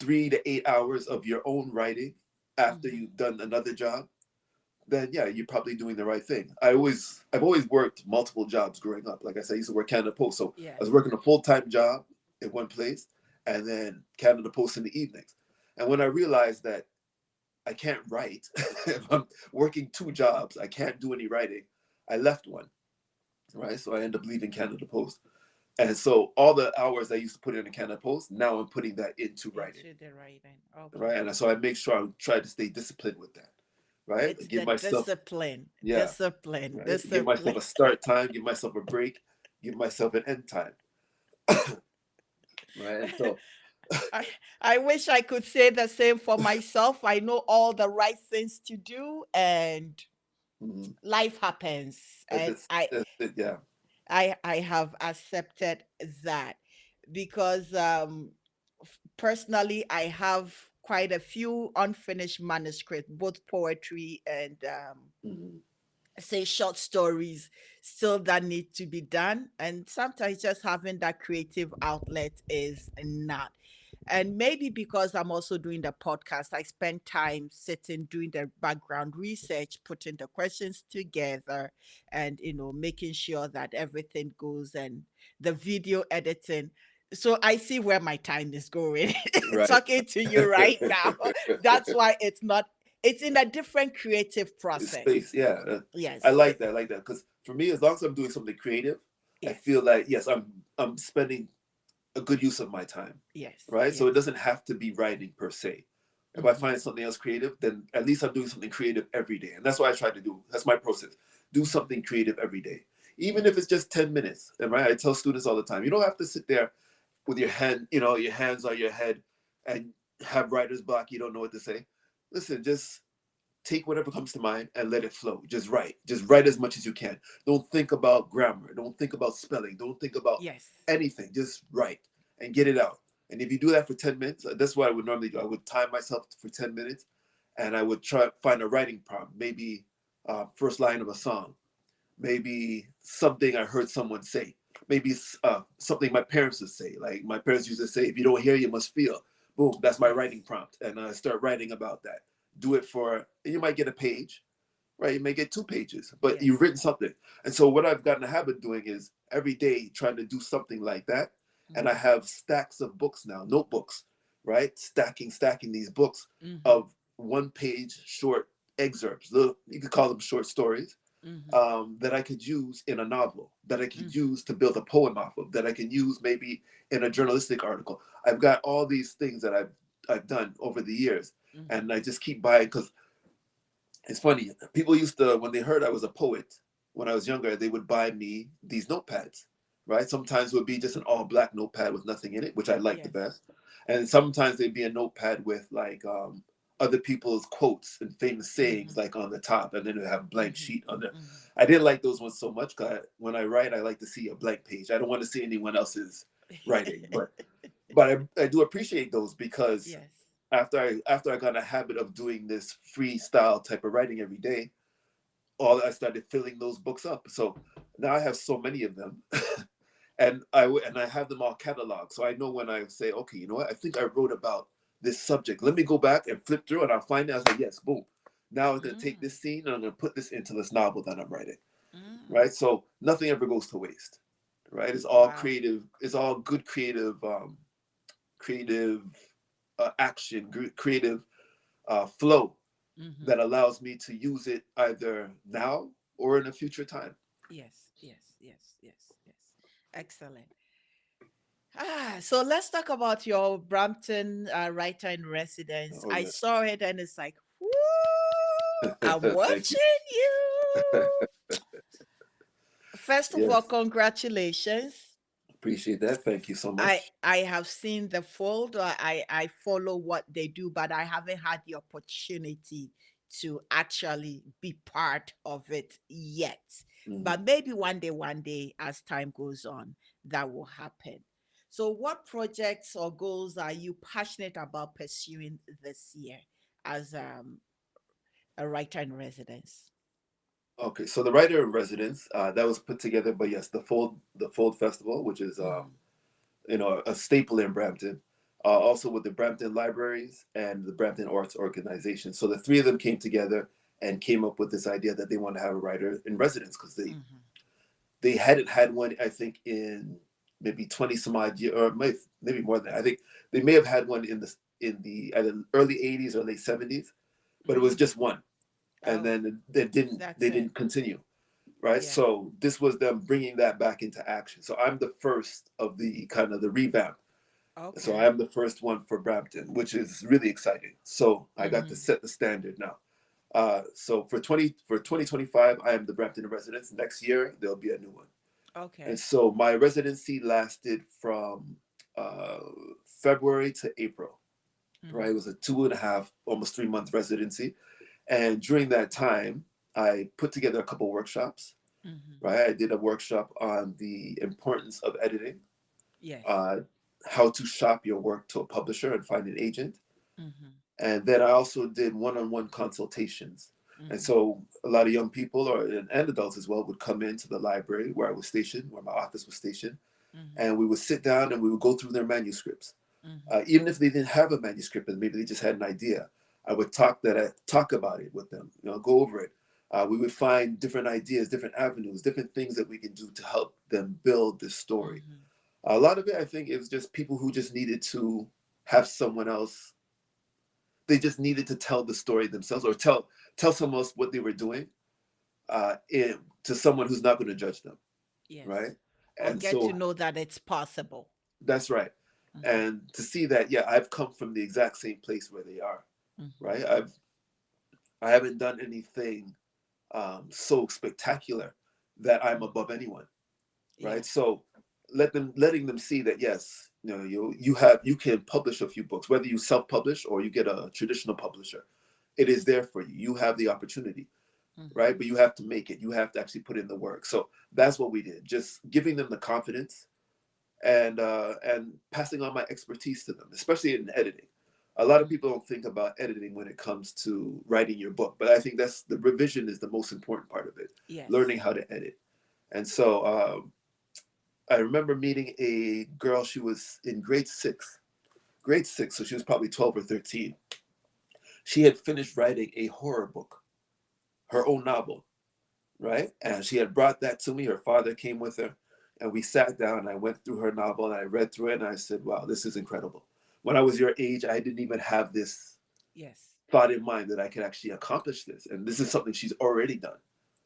3 to 8 hours of your own writing after Mm-hmm. you've done another job, then yeah, you're probably doing the right thing. I've always worked multiple jobs growing up. Like I said, I used to work Canada Post, so I was Yes. working a full time job in one place, and then Canada Post in the evenings. And when I realized that I can't write if I'm working two jobs, I can't do any writing. I left one, right? So I end up leaving Canada Post. And so all the hours I used to put in Canada Post, now I'm putting that into writing, Into the writing. right? Okay. And so I make sure I try to stay disciplined with that, right? It's Give the myself, discipline. yeah, Discipline. right? Give Discipline. myself a start time, give myself a break, give myself an end time, right? And so, I I wish I could say the same for myself. I know all the right things to do and mhm, life happens and that's it, yeah. I have accepted that because personally I have quite a few unfinished manuscripts, both poetry and Mhm. say short stories still that need to be done, and sometimes just having that creative outlet is not. And maybe because I'm also doing the podcast, I spend time sitting doing the background research, putting the questions together, and making sure that everything goes, and the video editing. So I see where my time is going. Right. Talking to you right now, that's why it's in a different creative process. Space, yeah. I Yes. like that. I like that because for me, as long as I'm doing something creative, I feel Yes. like yes, I'm spending a good use of my time, Yes. right? So it Yes. doesn't have to be writing per se. If I Mm-hmm. find something else creative, then at least I'm doing something creative every day, and that's what I try to do. That's my process. Do Mm-hmm. something creative every day, even if Yes. it's just 10 minutes. And right, I tell students all the time, you don't have to sit there with your hand, your hands on your head, and have writer's block. You don't know what to say. Listen, just take whatever comes to mind and let it flow. Just write. Just write as much as you can. Don't think about grammar. Don't think about spelling. Don't think about Yes. anything. Just write and get it out. And if you do that for 10 minutes, that's what I would normally do. I would time myself for 10 minutes and I would try find a writing prompt, maybe first line of a song, maybe something I heard someone say, maybe something my parents would say. Like my parents used to say, if you don't hear, you must feel. Boom, that's my Yes. writing prompt. And I start writing about that. Do it for, you might get a page, right? You may get 2 pages, but Yes. you've written something. And so what I've gotten a habit of doing is every day trying to do something like that. And I Mm-hmm. have stacks of books now, notebooks, right? Stacking these books Mm-hmm. of 1 page short excerpts. You could call them short stories Mm-hmm. that I could use in a novel, that I could Mm-hmm. use to build a poem off of, that I can use maybe in a journalistic article. I've got all these things that I've done over the years, Mm-hmm. and I just keep buying because it's funny. People used to, when they heard I was a poet when I was younger, they would buy me these notepads, right? Sometimes it would be just an all black notepad with nothing in it, which I like the Yes. best. And sometimes they'd be a notepad with like other people's quotes and famous Mm-hmm. sayings like on the top, and then it would have a blank Mm-hmm. sheet on there. Mm-hmm. I didn't like those ones so much because when I write, I like to see a blank page. I don't want to see anyone else's writing, but I do appreciate those because Yes. after I got a habit of doing this freestyle type of writing every day, all I started filling those books up. So now I have so many of them, and I have them all cataloged. So I know when I say, okay, you know what, I think I wrote about this subject. Let me go back and flip through, and I'll find it. I was like, yes, boom. Now I'm gonna take Mm. this scene and I'm gonna put this into this novel that I'm writing. Mm. Right. So nothing ever goes to waste. Right. It's all Wow. creative. It's all good creative action, creative flow Mm-hmm. that allows me to use it either now or in a future time. Yes. Yes. Yes. Yes. Yes. Excellent. So let's talk about your Brampton writer in residence. Oh I yes. saw it and it's like, whoo, I'm Thank you. watching you. First of all, Yes. congratulations. Appreciate that. Thank you so I much. I have seen the fold. I follow what they do, but I haven't had the opportunity to actually be part of it yet. Mhm. But maybe one day, as time goes on, that will happen. So, what projects or goals are you passionate about pursuing this year as a writer in residence? Okay, so the writer in residence that was put together by yes, the Fold Festival, which is Mm-hmm. a staple in Brampton. Also with the Brampton Libraries and the Brampton Arts Organization. So the three of them came together and came up with this idea that they want to have a writer in residence because Mm-hmm. they hadn't had one, I think, in maybe 20 some odd years, or maybe more than that. I think they may have had one in the either early 80s or late 70s, but it was Mm. just one. And Oh, then they didn't that's they it. didn't continue, right? Yeah. So this was them bringing that back into action. So I'm the first of the kind of the revamp. So I Okay. am the first one for Brampton, which is really exciting. So I got to Mm-hmm. set the standard now. So for 2025, I am the Brampton residence. Next year there'll be a new one. And Okay. so my residency lasted from uh, February to April. Right, Mm-hmm. it was a 2.5, almost 3 month residency, and during that time, I put together a couple workshops. Mm-hmm. Right, I did a workshop on the importance of editing, Yes. uh, how to shop your work to a publisher and find an agent, Mm-hmm. And then I also did one-on-one consultations. And Mm-hmm. so a lot of young people and adults as well would come into the library where I was stationed, where my office was stationed, Mm-hmm. and we would sit down and we would go through their manuscripts. Mm-hmm. Even if they didn't have a manuscript and maybe they just had an idea, I talk about it with them, go over it. We would find different ideas, different avenues, different things that we can do to help them build this story. Mm-hmm. A lot of it, I think, is just people who just needed to have someone else. They just needed to tell the story themselves, or tell someone else what they were doing, to someone who's not going to judge them, right? Yes. Or And get to so know that it's possible. that's right. Mm-hmm. And to see that, yeah, I've come from the exact same place where they are, Mm-hmm. right? I haven't done anything so spectacular that I'm Mm-hmm. above anyone, right? Yes. So letting them see that, yes, you can publish a few books, whether you self-publish or you get a traditional publisher. It is there for you. You have the opportunity, Mm-hmm. right? But you have to make it. You have to actually put in the work. So that's what we did. Just giving them the confidence and passing on my expertise to them, especially in editing. A lot of Mm-hmm. people don't think about editing when it comes to writing your book, but I think that's the revision is the most important part of it, Yes. learning how to edit. And so I remember meeting a girl. She was in grade six, so she was probably 12 or 13. She had finished writing a horror book, her own novel, right? And she had brought that to me. Her father came with her, and we sat down. And I went through her novel and I read through it, and I said, "Wow, this is incredible." When I was your age, I didn't even have this Yes. thought in mind that I could actually accomplish this, and this is something she's already done,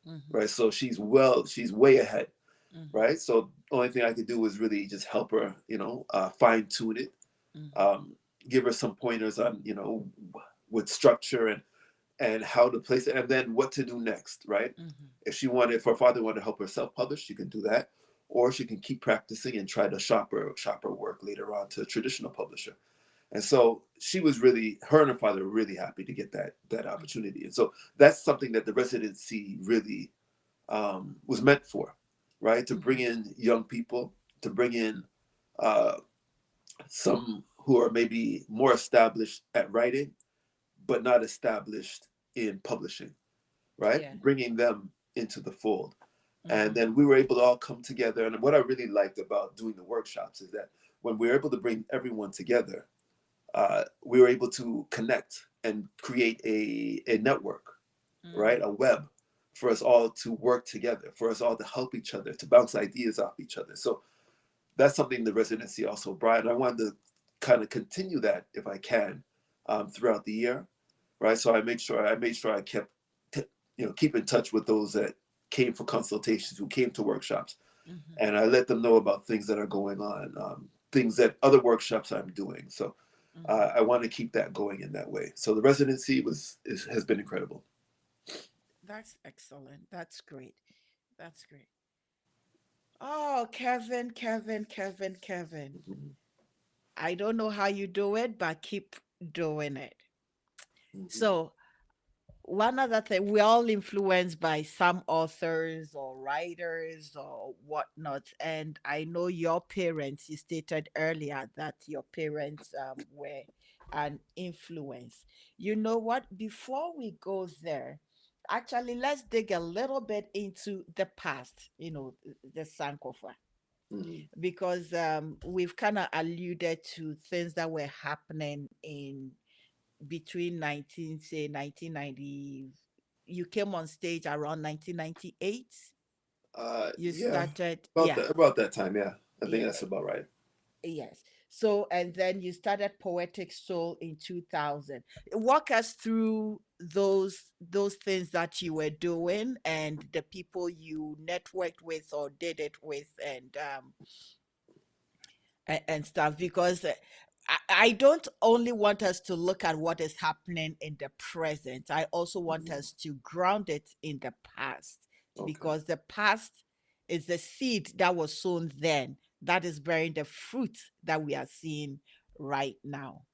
Mm-hmm. right? So she's way ahead, Mm-hmm. right? So the only thing I could do was really just help her, fine tune it, Mm-hmm. um, give her some pointers on, with structure and how to place it, and then what to do next, right? Mm-hmm. If her father wanted to help her self-publish, she can do that, or she can keep practicing and try to shop her work later on to a traditional publisher. And so her and her father were really happy to get that Mm-hmm. opportunity. And so that's something that the residency really was meant for, right? To bring Mm-hmm. in young people, to bring in uh, some who are maybe more established at writing, but not established in publishing, right? Yeah. Bringing them into the fold. And Mm-hmm. then we were able to all come together. And what I really liked about doing the workshops is that when we were able to bring everyone together, we were able to connect and create a network, right? Mm-hmm. A web for us all to work together, for us all to help each other, to bounce ideas off each other. So that's something the residency also brought. And I wanted to kind of continue that if I can throughout the year, right? So I made sure I kept, keep in touch with those that came for consultations, who came to workshops, Mm-hmm. and I let them know about things that are going on, things that other workshops I'm doing. So Mm-hmm. I want to keep that going in that way. So the residency has been incredible. That's excellent. That's great. That's great. Oh, Kevin, Kevin, Kevin, Kevin. Mhm. I don't know how you do it, but keep doing it. Mhm. So, one other thing, we're all influenced by some authors or writers or whatnot. And I know your parents, you stated earlier that your parents were an influence. You know what? Before we go there, actually, let's dig a little bit into the past, the Sankofa, Mhm. because we've kind of alluded to things that were happening in between 1990. You came on stage around 1998. You Yeah, started, about that time. Yeah, I think yeah, that's about right. yes. So, and then you started Poetic Soul in 2000. Walk us through those things that you were doing and the people you networked with or did it with, and stuff, because I don't only want us to look at what is happening in the present. I also want Mhm. us to ground it in the past, Okay. because the past is the seed that was sown then that is bearing the fruit that we are seeing right now.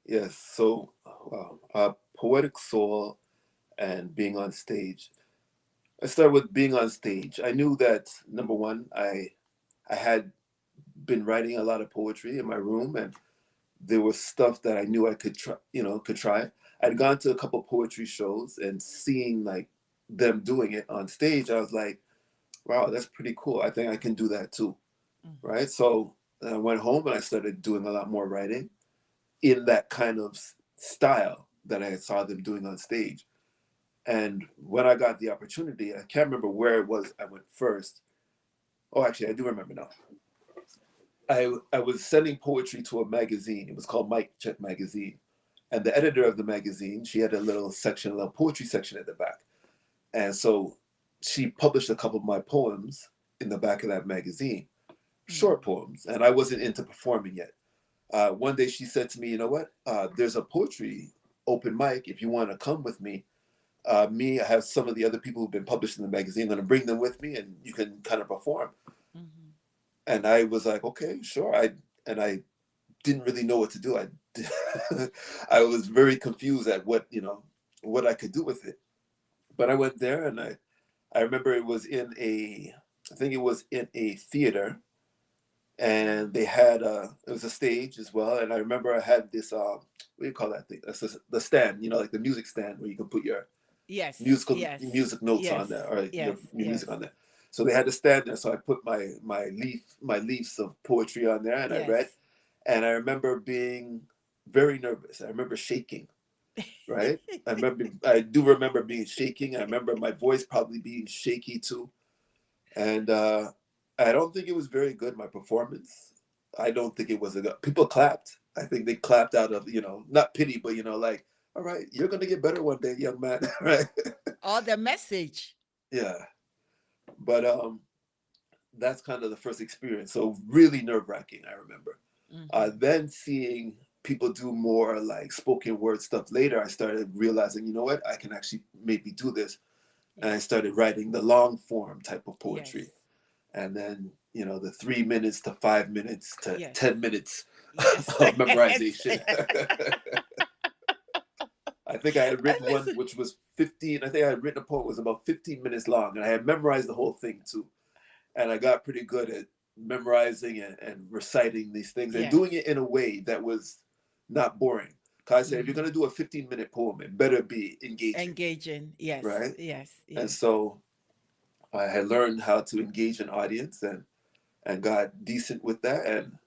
Yes. So, wow. Poetic soul and being on stage. I started with being on stage. I knew that number one, I had been writing a lot of poetry in my room, and there was stuff that I knew I could try, could try. I'd gone to a couple poetry shows and seeing like them doing it on stage. I was like, wow, that's pretty cool. I think I can do that too. Mhm. Right. So I went home and I started doing a lot more writing in that kind of style that I saw them doing on stage. And when I got the opportunity, I can't remember where it was I went first. Oh, actually, I do remember now. I was sending poetry to a magazine. It was called Mike Check Magazine. And the editor of the magazine, she had a little section, a little poetry section at the back. And so she published a couple of my poems in the back of that magazine, short Mhm. poems. And I wasn't into performing yet. One day she said to me, you know what? There's a poetry open mic. If you want to come with me, I have some of the other people who've been published in the magazine. I'm going to bring them with me and you can kind of perform. Mhm. And I was like, okay, sure. I didn't really know what to do. I was very confused at what I could do with it. But I went there and I remember I think it was in a theater, and they had it was a stage as well. And I remember I had this what do you call that thing? That's the stand, like the music stand where you can put your Yes, yes, music notes on yes, there, or yes, your yes, music on there. So they had a stand there. So I put my leaves of poetry on there and I read. yes. And I remember being very nervous. I remember shaking, right? I do remember being shaking. I remember my voice probably being shaky too. And I don't think it was very good, my performance. I don't think it was a good. People clapped. I think they clapped out of, not pity, but, like, all right, you're going to get better one day, young man, right? All the message. Yeah. But that's kind of the first experience. So really nerve wracking, I remember. Mhm. Then seeing people do more like spoken word stuff later, I started realizing, you know what, I can actually maybe do this. And I Yes, started writing the long form type of yes, poetry. And then, the 3 minutes to 5 minutes to yes, 10 minutes yes. of memorization. I think I had And written one listen, which was 15. I think I had written a poem that was about 15 minutes long, and I had memorized the whole thing too. And I got pretty good at memorizing and reciting these things and yes. doing it in a way that was not boring. Because I said, if you're going Mhm. to do a 15-minute poem, it better be engaging, Engaging. Yes, right? yes, And yes. so I had learned how to engage an audience and got decent with that. And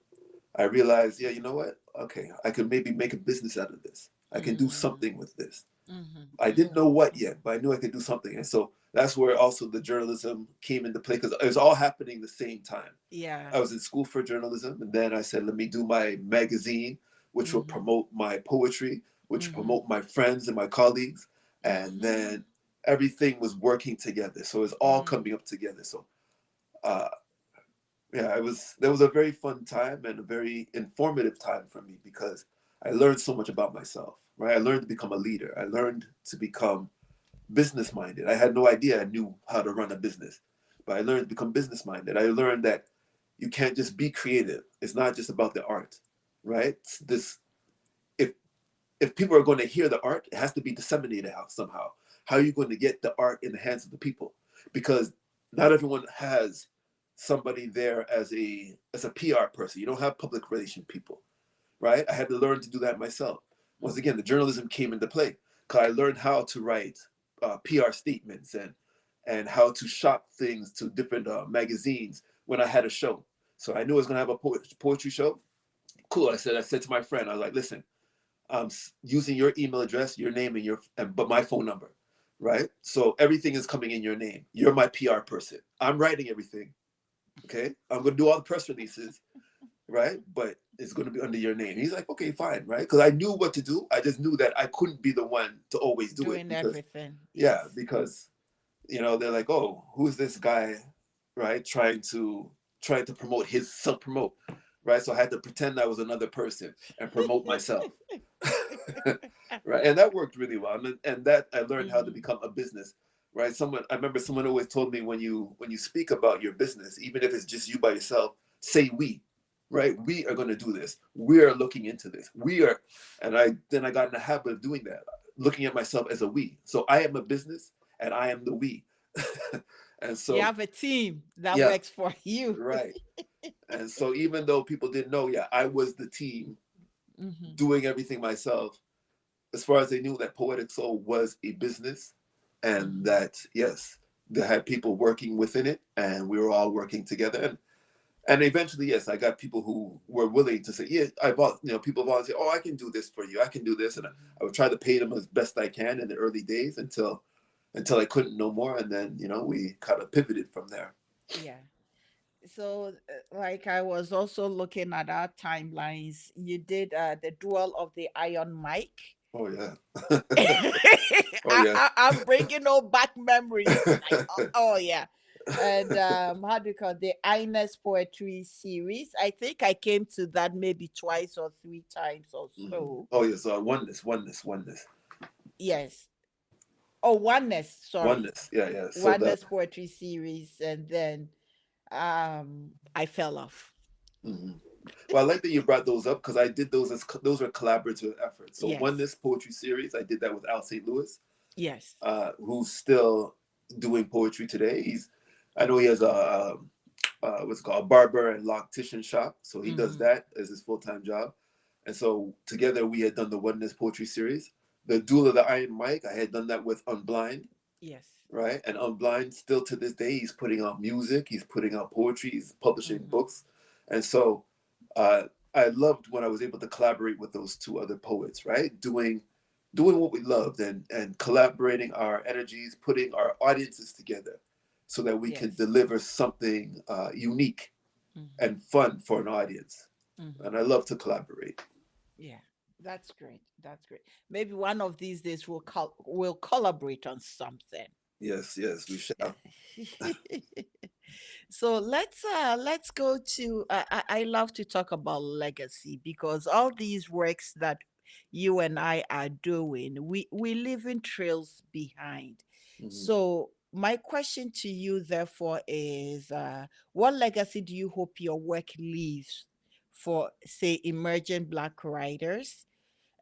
I realized, yeah, you know what? Okay, I could maybe make a business out of this. I can do Mm. something with this. Mhm. I didn't Mhm. know what Mhm. yet, but I knew I could do something. And so that's where also the journalism came into play because it was all happening the same time. Yeah. I was in school for journalism, and then I said, let me do my magazine, which will Mhm. promote my poetry, which Mhm. promote my friends and my colleagues. And Mhm. then everything was working together. So it's all Mm. coming up together. So uh, yeah, there was a very fun time and a very informative time for me because I learned so much about myself, right? I learned to become a leader. I learned to become business minded. I had no idea I knew how to run a business, but I learned to become business minded. I learned that you can't just be creative. It's not just about the art, right? This if if people are going to hear the art, it has to be disseminated somehow. How are you going to get the art in the hands of the people? Because not everyone has somebody there as a PR person. You don't have public relation people, right? I had to learn to do that myself. Once again, the Mhm. journalism came into play because I learned how to write PR statements and how to shop things to different magazines when I had a show. So I knew I was going to have a poetry show. Cool. I said to my friend, I was like, listen, using your email address, your name, but my phone number, right? So everything is coming in your name. You're my PR person. I'm writing everything. Okay, I'm gonna do all the press releases, right? But it's gonna be under your name. He's like, okay, fine, right? Because I knew what to do. I just knew that I couldn't be the one to always do it Doing because, everything. yeah, Yes. because they're like, oh, who's this guy, right? Trying to promote his self promote, right? So I had to pretend I was another person and promote myself. Right, and that worked really well, and that I learned how to Mhm. become a business, right? I remember someone always told me when you speak about your business, even if it's just you by yourself, say we, right? We are going to do this. We are looking into this. We are, and I got in the habit of doing that, looking at myself as a we. So I am a business, and I am the we, and You so have a team that yeah, works for you. right. And so even though people didn't know, yeah, I was the team Mm-hmm. doing everything myself. As far as they knew, that Poetic Soul was a business, and Mm-hmm. that yes, they had people working within it, and we were all working together. And eventually, yes, I got people who were willing to say, yeah, people volunteer, oh, I can do this for you, I can do this, and I would try to pay them as best I can in the early days until I couldn't no more, and then we kind of pivoted from there. Yeah. So, like, I was also looking at our timelines. You did the duel of the Iron Mike. Oh yeah, oh yeah. I'm bringing all back memories. Like, oh yeah. And how do you call it? The Ines Poetry series? I think I came to that maybe twice or three times or so. Oh yes, oneness, Yes. Oh, Oneness, sorry. oneness. Yeah, yeah. So the Oneness Poetry series. And then I fell off. mhm. Well, I like that you brought those up because I did those those are collaborative efforts. So Yes. oneness poetry series, I did that with Al St. Louis, Yes. who's still doing poetry today. I know he has what's it called, a barber and loctician shop, so he does Mm-hmm. that as his full time job. And so together we had done the oneness poetry series. The Duel of the Iron Mike, I had done that with Unblind, Yes. right? And Unblind, still to this day, he's putting out music, he's putting out poetry, he's publishing Mm-hmm. books. And so uh, I loved when I was able to collaborate with those two other poets, right? Doing what we loved, and collaborating our energies, putting our audiences together so that we can Yes. deliver something unique Mm-hmm. and fun for an audience. Mm-hmm. And I love to collaborate. Yeah, that's great. That's great. Maybe one of these days we'll collaborate on something. Yes, yes, we shall. So let's go to I love to talk about legacy because all these works that you and I are doing, we leaving trails behind. Mhm. So my question to you therefore is what legacy do you hope your work leaves for, say, emerging black writers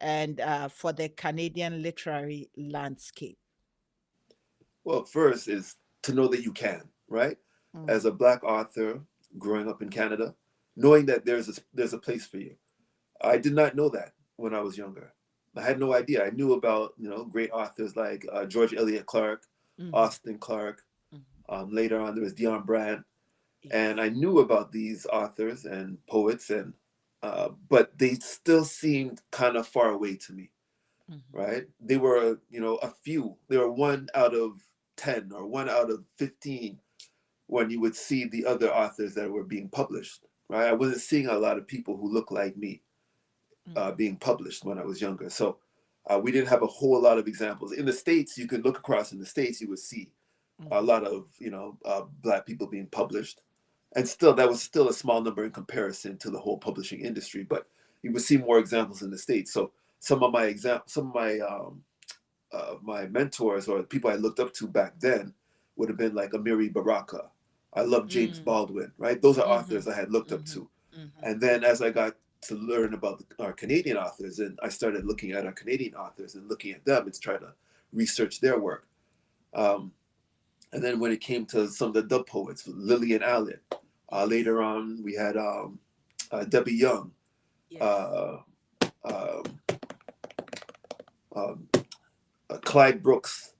and for the Canadian literary landscape? Well, first is to know that you can, right? Mm, As a black author growing up in Canada, knowing that there's a place for you. I did not know that when I was younger. I had no idea. I knew about great authors like George Eliot Clark, mhm, Austin Clark. mhm. Later on, there was Dion Brand, and Yes. I knew about these authors and poets, and but they still seemed kind of far away to me. Mhm. Right? They were a few. They were 1 out of 10 or 1 out of 15 when you would see the other authors that were being published. Right? I wasn't seeing a lot of people who looked like me Mhm. being published when I was younger. So we didn't have a whole lot of examples. In the States, you could look across in the States, you would see a Mhm. lot of, black people being published. And still, that was still a small number in comparison to the whole publishing industry. But you would see more examples in the States. So some of my mentors or the people I looked up to back then would have been like Amiri Baraka. I love James Mm. Baldwin, right? Those are Mhm. authors I had looked up Mhm. to. Mhm. And then as I got to learn about our Canadian authors, and I started looking at our Canadian authors and looking at them and trying to research their work. Um, and then when it came to some of the dub poets, Lillian Allen, Yes. later on we had Debbie Young, Yes. uh, um, um, Clyde Brooks.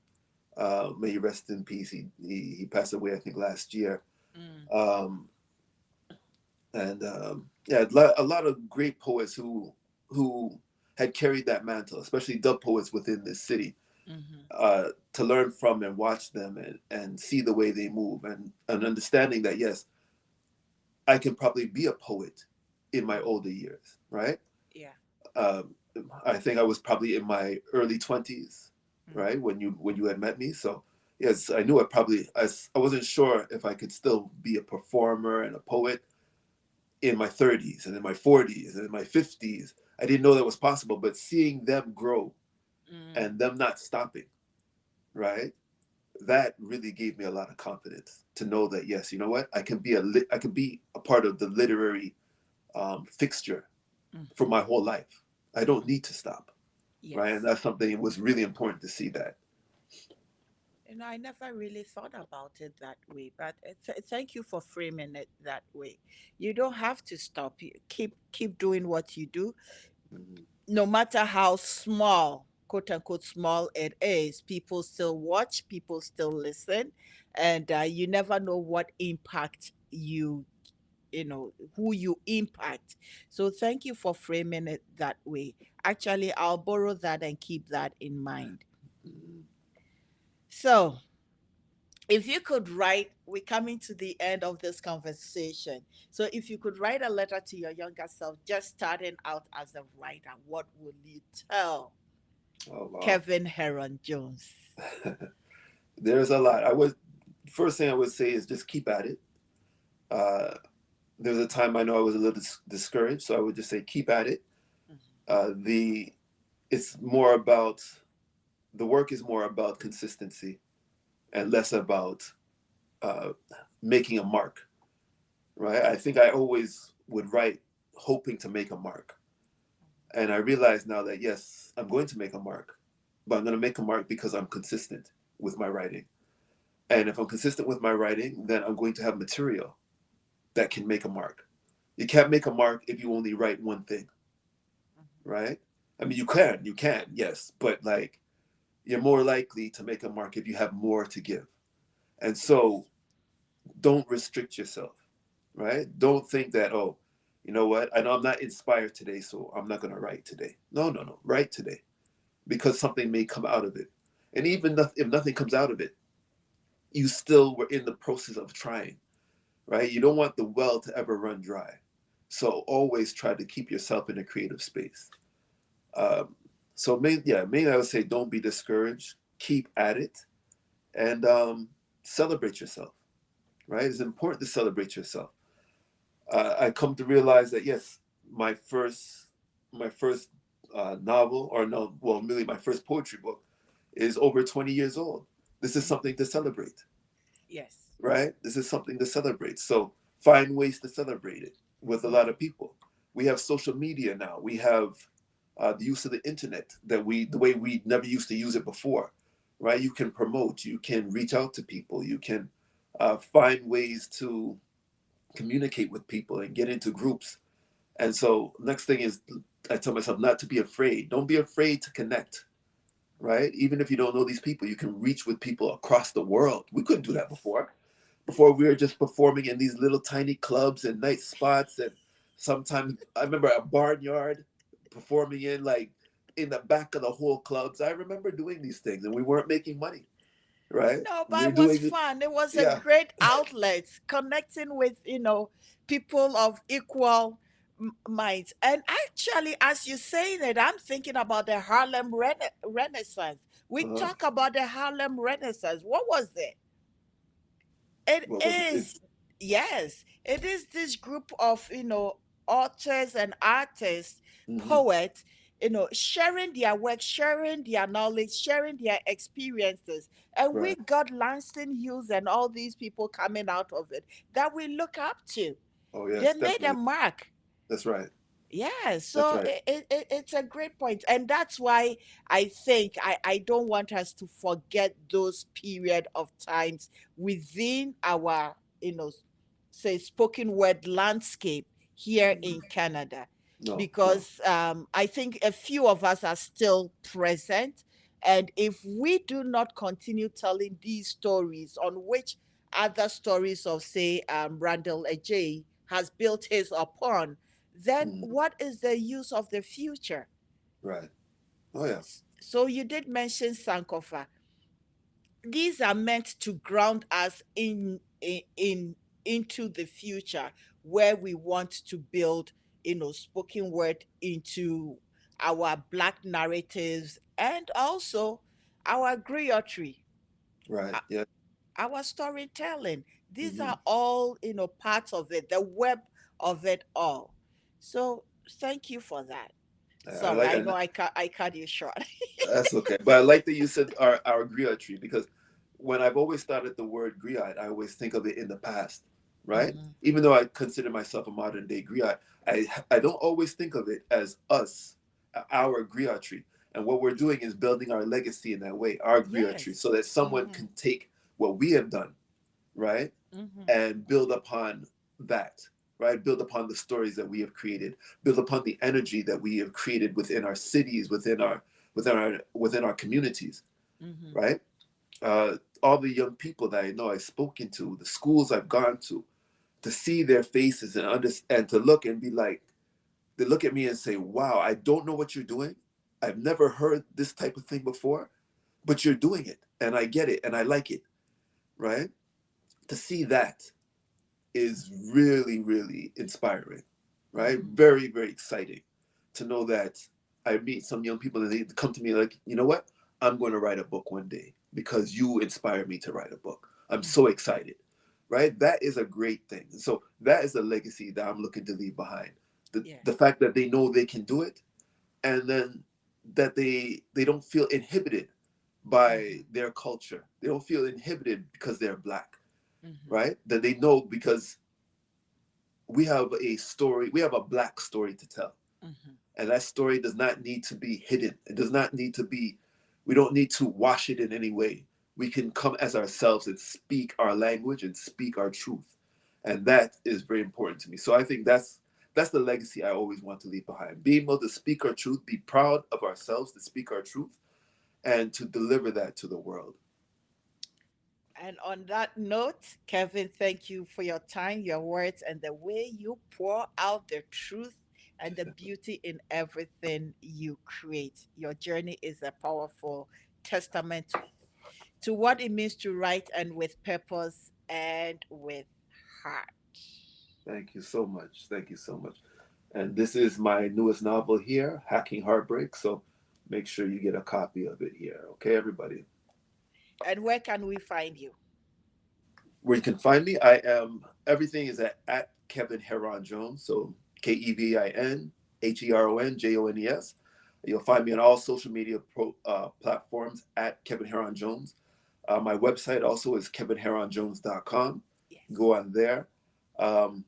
May he rest in peace. He passed away, I think, last year. Mm. Um, and yeah, a lot of great poets who had carried that mantle, especially dub poets within this city, Mhm. to learn from and watch them and see the way they move and understanding that yes, I can probably be a poet in my Mhm. older years, right? Yeah. Um, I think I was probably in my early 20s, right, Mhm. when you had met me. So yes, I knew I wasn't sure if I could still be a performer and a poet in my 30s and in my 40s and in my 50s. I didn't know that was possible, but seeing them grow Mm. and them not stopping, right? That really gave me a lot of confidence to know that yes, you know what, I can be a part of the literary fixture for Mhm. my whole life. I don't Mhm. need to stop, right? And Yes. that's something it was really important to see that. I never really thought about it that way, but thank you for framing it that way. You don't have to stop. You keep doing what you do. Mhm. No matter how small, quote unquote, small it is, people still watch, people still listen, and you never know what impact who you impact. So thank you for framing it that way. Actually, I'll borrow that and keep that in mind. Mhm. So, if you could write, we're coming to the end of this conversation. So, if you could write a letter to your younger self, just starting out as a writer, what would you tell Oh wow. Kevin Heron Jones? There's a lot. First thing I would say is just keep at it. Uh, there was a time I know I was a little discouraged, so I would just say keep at it. The it's more about the work is more about consistency and less about uh, making a mark, right? I think I always would write hoping to make a mark, and I realize now that yes, I'm going to make a mark, but I'm going to make a mark because I'm consistent with my writing. And if I'm consistent with my writing, then I'm going to have material that can make a mark. You can't make a mark if you only write one thing, right? I mean, you can, yes, but like you're more likely to make a mark if you have more to give. And so Yes. don't restrict yourself, right? Don't think that, oh, you know what? I know I'm not inspired today, so I'm not going to write today. No, no, no. Write today because something may come out of it. And even if nothing comes out of it, you still were in the process of trying, right? You don't want the well to ever run dry. So always try to keep yourself in a creative space. Um, so maybe I would say don't be discouraged. Keep at it and celebrate yourself. Right? It's important to celebrate yourself. I come to realize that yes, my first my first novel, or no, well, really my first poetry book, is over 20 years old. This is something to celebrate, Yes. right? This is something to celebrate. So find ways to celebrate it with a lot of people. We have social media now. We have the use of the internet the way we never used to use it before, right? You can promote, you can reach out to people, you can find ways to communicate with people and get into groups. And so next thing is I tell myself not to be afraid. Don't be afraid to connect, right? Even if you don't know these people, you can reach with people across the world. We couldn't do that Yes. before. Before we were just performing in these little tiny clubs and night spots, and sometimes I remember a barnyard performing in the back of the whole clubs. I remember doing these things and we weren't making money, right? No, We but were it was doing it, fun. It was a yeah. great outlet, connecting with, people of equal minds. And actually, as you say that, I'm thinking about the Harlem Renaissance. We Uh-huh. talk about the Harlem Renaissance. What was it? It What was it? is, yes, it is this group of, authors and artists, Hmm. poets, sharing their work, sharing their knowledge, sharing their experiences. And we Right. got Langston Hughes and all these people coming out of it that we look up to. Oh They yes, made a definitely. mark. That's right. Yeah, That's so right. it's a great point, and that's why I think I don't want us to forget those period of times within our, say, spoken word landscape here in Mhm. Canada, No, no. because I think a few of us are still present, and if we do not continue telling these stories on which other stories of, say, Randall Ajay has built his upon, then Mhm. what is the use of the future? Right. Oh yeah. So you did mention Sankofa. These are meant to ground us into the future, where we want to build, spoken word into our black narratives, and also our griotry, Right. uh, Yeah. our storytelling. These Hmm. are all, parts of it, the web of it all. So thank you for that. I Sorry, like, I and know I cut you short. that's okay. But I like that you said our griot tree because when I've always started the word griot, I always think of it in the past, right? Mhm. Even though I consider myself a modern day griot, I don't always think of it as us, our griot tree. And what we're doing is building our legacy in that way, our griot tree, Yes. so that someone Mm-hmm. can take what we have done, right, Mm-hmm. and build upon that. right? Build upon the stories that we have created, build upon the energy that we have created within our cities, within our communities, Mm-hmm. right? All the young people that I know I've spoken to, the schools I've gone to see their faces and understand, to look and be like, they look at me and say, "Wow, I don't know what you're doing. I've never heard this type of thing before, but you're doing it, and I get it, and I like it." Right? To see that is really, really inspiring, right? Mm-hmm. Very, very exciting to know that I meet some young people and they come to me like, you know what? I'm going to write a book one day because you inspired me to write a book. I'm so Mm-hmm. excited, right? That is a great thing. So that is a legacy that I'm looking to leave behind. The Yes. fact that they know they can do it, and then that they don't feel inhibited by Mm-hmm. their culture. They don't feel inhibited because they're black, Mm-hmm. right? That they know because we have a story, we have a black story to tell. Mm-hmm. And that story does not need to be hidden. It does not need to be, we don't need to wash it in any way. We can come as ourselves and speak our language and speak our truth. And that is very important to me. So I think that's the legacy I always want to leave behind. Being able to speak our truth, be proud of ourselves to speak our truth, and to deliver that to the world. And on that note, Kevin, thank you for your time, your words, and the way you pour out the truth and the beauty in everything you create. Your journey is a powerful testament to what it means to write and with purpose and with heart. Thank you so much. Thank you so much. And this is my newest novel here, Hacking Heartbreak. So make sure you get a copy of it here. Okay, everybody. And where can we find you? Where you can find me, I am, everything is at Kevin Heron Jones. So KevinHeronJones. You'll find me on all social media platforms at Kevin Heron Jones. My website also is kevinheronjones.com. Yes. Go on there. Um,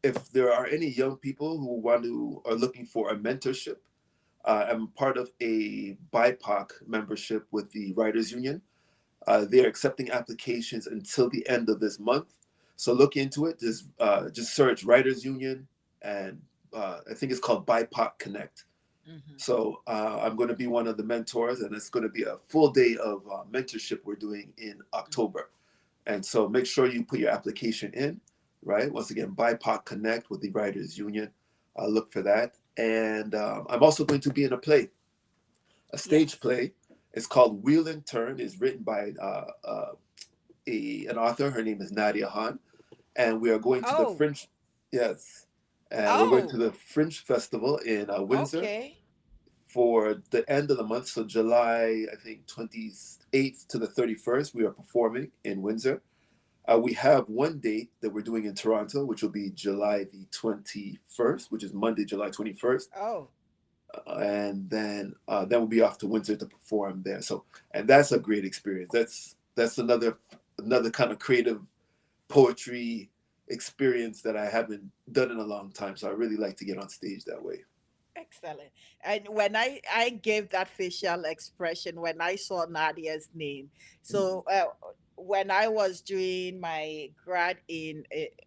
if there are any young people who are looking for a mentorship, I'm part of a BIPOC membership with the Writers Union. They're accepting applications until the end of this month. So look into it. Just search Writers Union, and I think it's called BIPOC Connect. Mm-hmm. So I'm going to be one of the mentors, and it's going to be a full day of mentorship we're doing in October. And so make sure you put your application in, right? Once again, BIPOC Connect with the Writers Union. Look for that. And I'm also going to be in a stage Yes. play. It's called Wheel and Turn. It's written by an author. Her name is Nadia Han. And we are going to the Oh, Fringe, yes. And we're going to oh, the Fringe Festival in Windsor okay. for the end of the month. So July, I think, 28th to the 31st, we are performing in Windsor. We have one date that we're doing in Toronto, which will be July the 21st, which is Monday, July 21st. Oh, And then we'll be off to Windsor to perform there. So, and that's a great experience. That's another kind of creative poetry experience that I haven't done in a long time. So I really like to get on stage that way. excellent. And when I gave that facial expression when I saw Nadia's name, Mhm. so when I was doing my grad in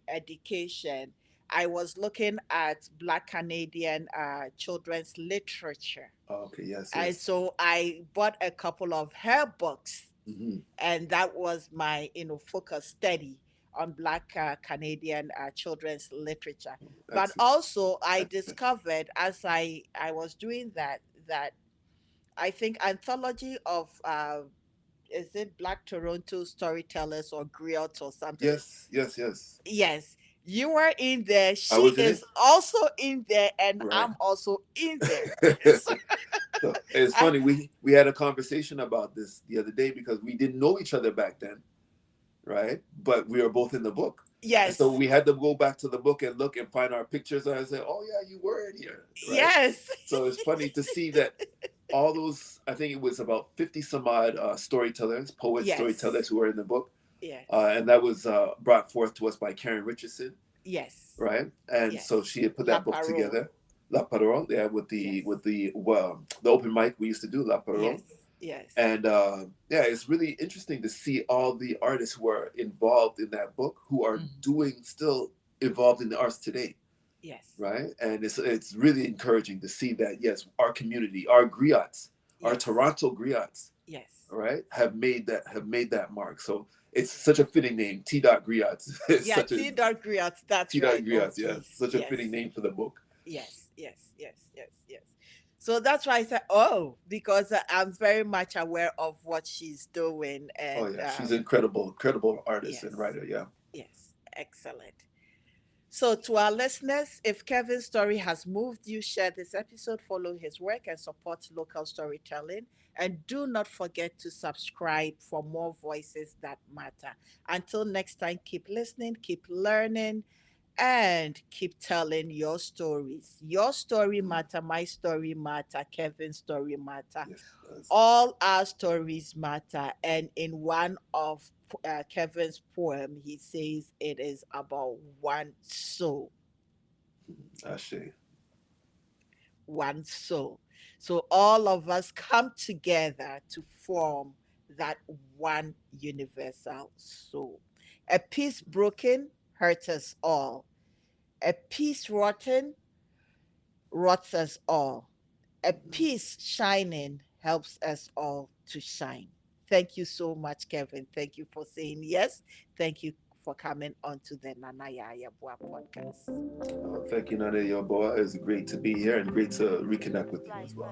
education, I was looking at Black Canadian children's literature, Okay. Yes. and Yes. so I bought a couple of her books, Hmm. and that was my focus study on Black Canadian children's literature. But Excellent. also I Excellent. discovered as I was doing that I think anthology of is it Black Toronto storytellers or griot or something. Yes. Yes. Yes. Yes, you were in there, I she was in is it. also in there, and Right. I'm also in there. So So it's I, funny. We had a conversation about this the other day because we didn't know each other back then, right? But we were both in the book. And so yes, we had to go back to the book and look and find our pictures. And I said, oh, yeah, you were in here, right? yes, So it's funny to see that all those, I think it was about 50 some odd storytellers, poets, yes, storytellers who were in the book. yes. And that was brought forth to us by Karen Richardson, Yes. right? And so Yes. she had put La that book parole. together. La Parole, yeah, with Yes. the open mic we used to do, La Parole. Yes. Yes. And yeah, it's really interesting to see all the artists who are involved in that book who are Mhm. doing still. involved in the arts today, Yes. right? And it's really encouraging to see that yes, our community, our griots, our Yes. Toronto griots, Yes. all right, have made that mark. So it's Yes. such a fitting name, T. Dot Griots. It's Yeah, such a T. Griot. That's T. Dot right. Oh, Griots. Yeah, geez. such a fitting Yes. name for the book. Yes. Yes. Yes. Yes. Yes. So that's why I said, oh, because I'm very much aware of what she's doing. Oh And yeah, she's an incredible artist and yes. writer. Yeah. Yes. Excellent. So, to our listeners, if Kevin's story has moved you, share this episode, follow his work, and support local storytelling. And do not forget to subscribe for more voices that matter. Until next time, keep listening, keep learning, and keep telling your stories. Your story Mm, matter, my story matter, Kevin's story matter. yes, it does. All our stories matter. And in one of Kevin's poem, he says it is about one soul, Ashe. one soul. So all of us come together to form that one universal soul. A piece broken hurts us all. A piece rotten rots us all. A Mhm. piece shining helps us all to shine. Thank you so much, Kevin. Thank you for saying yes. Thank you for coming on to the Nana Yaya Boa podcast. Thank you, Nana Yoboa. It's great to be here and great to reconnect with you as well.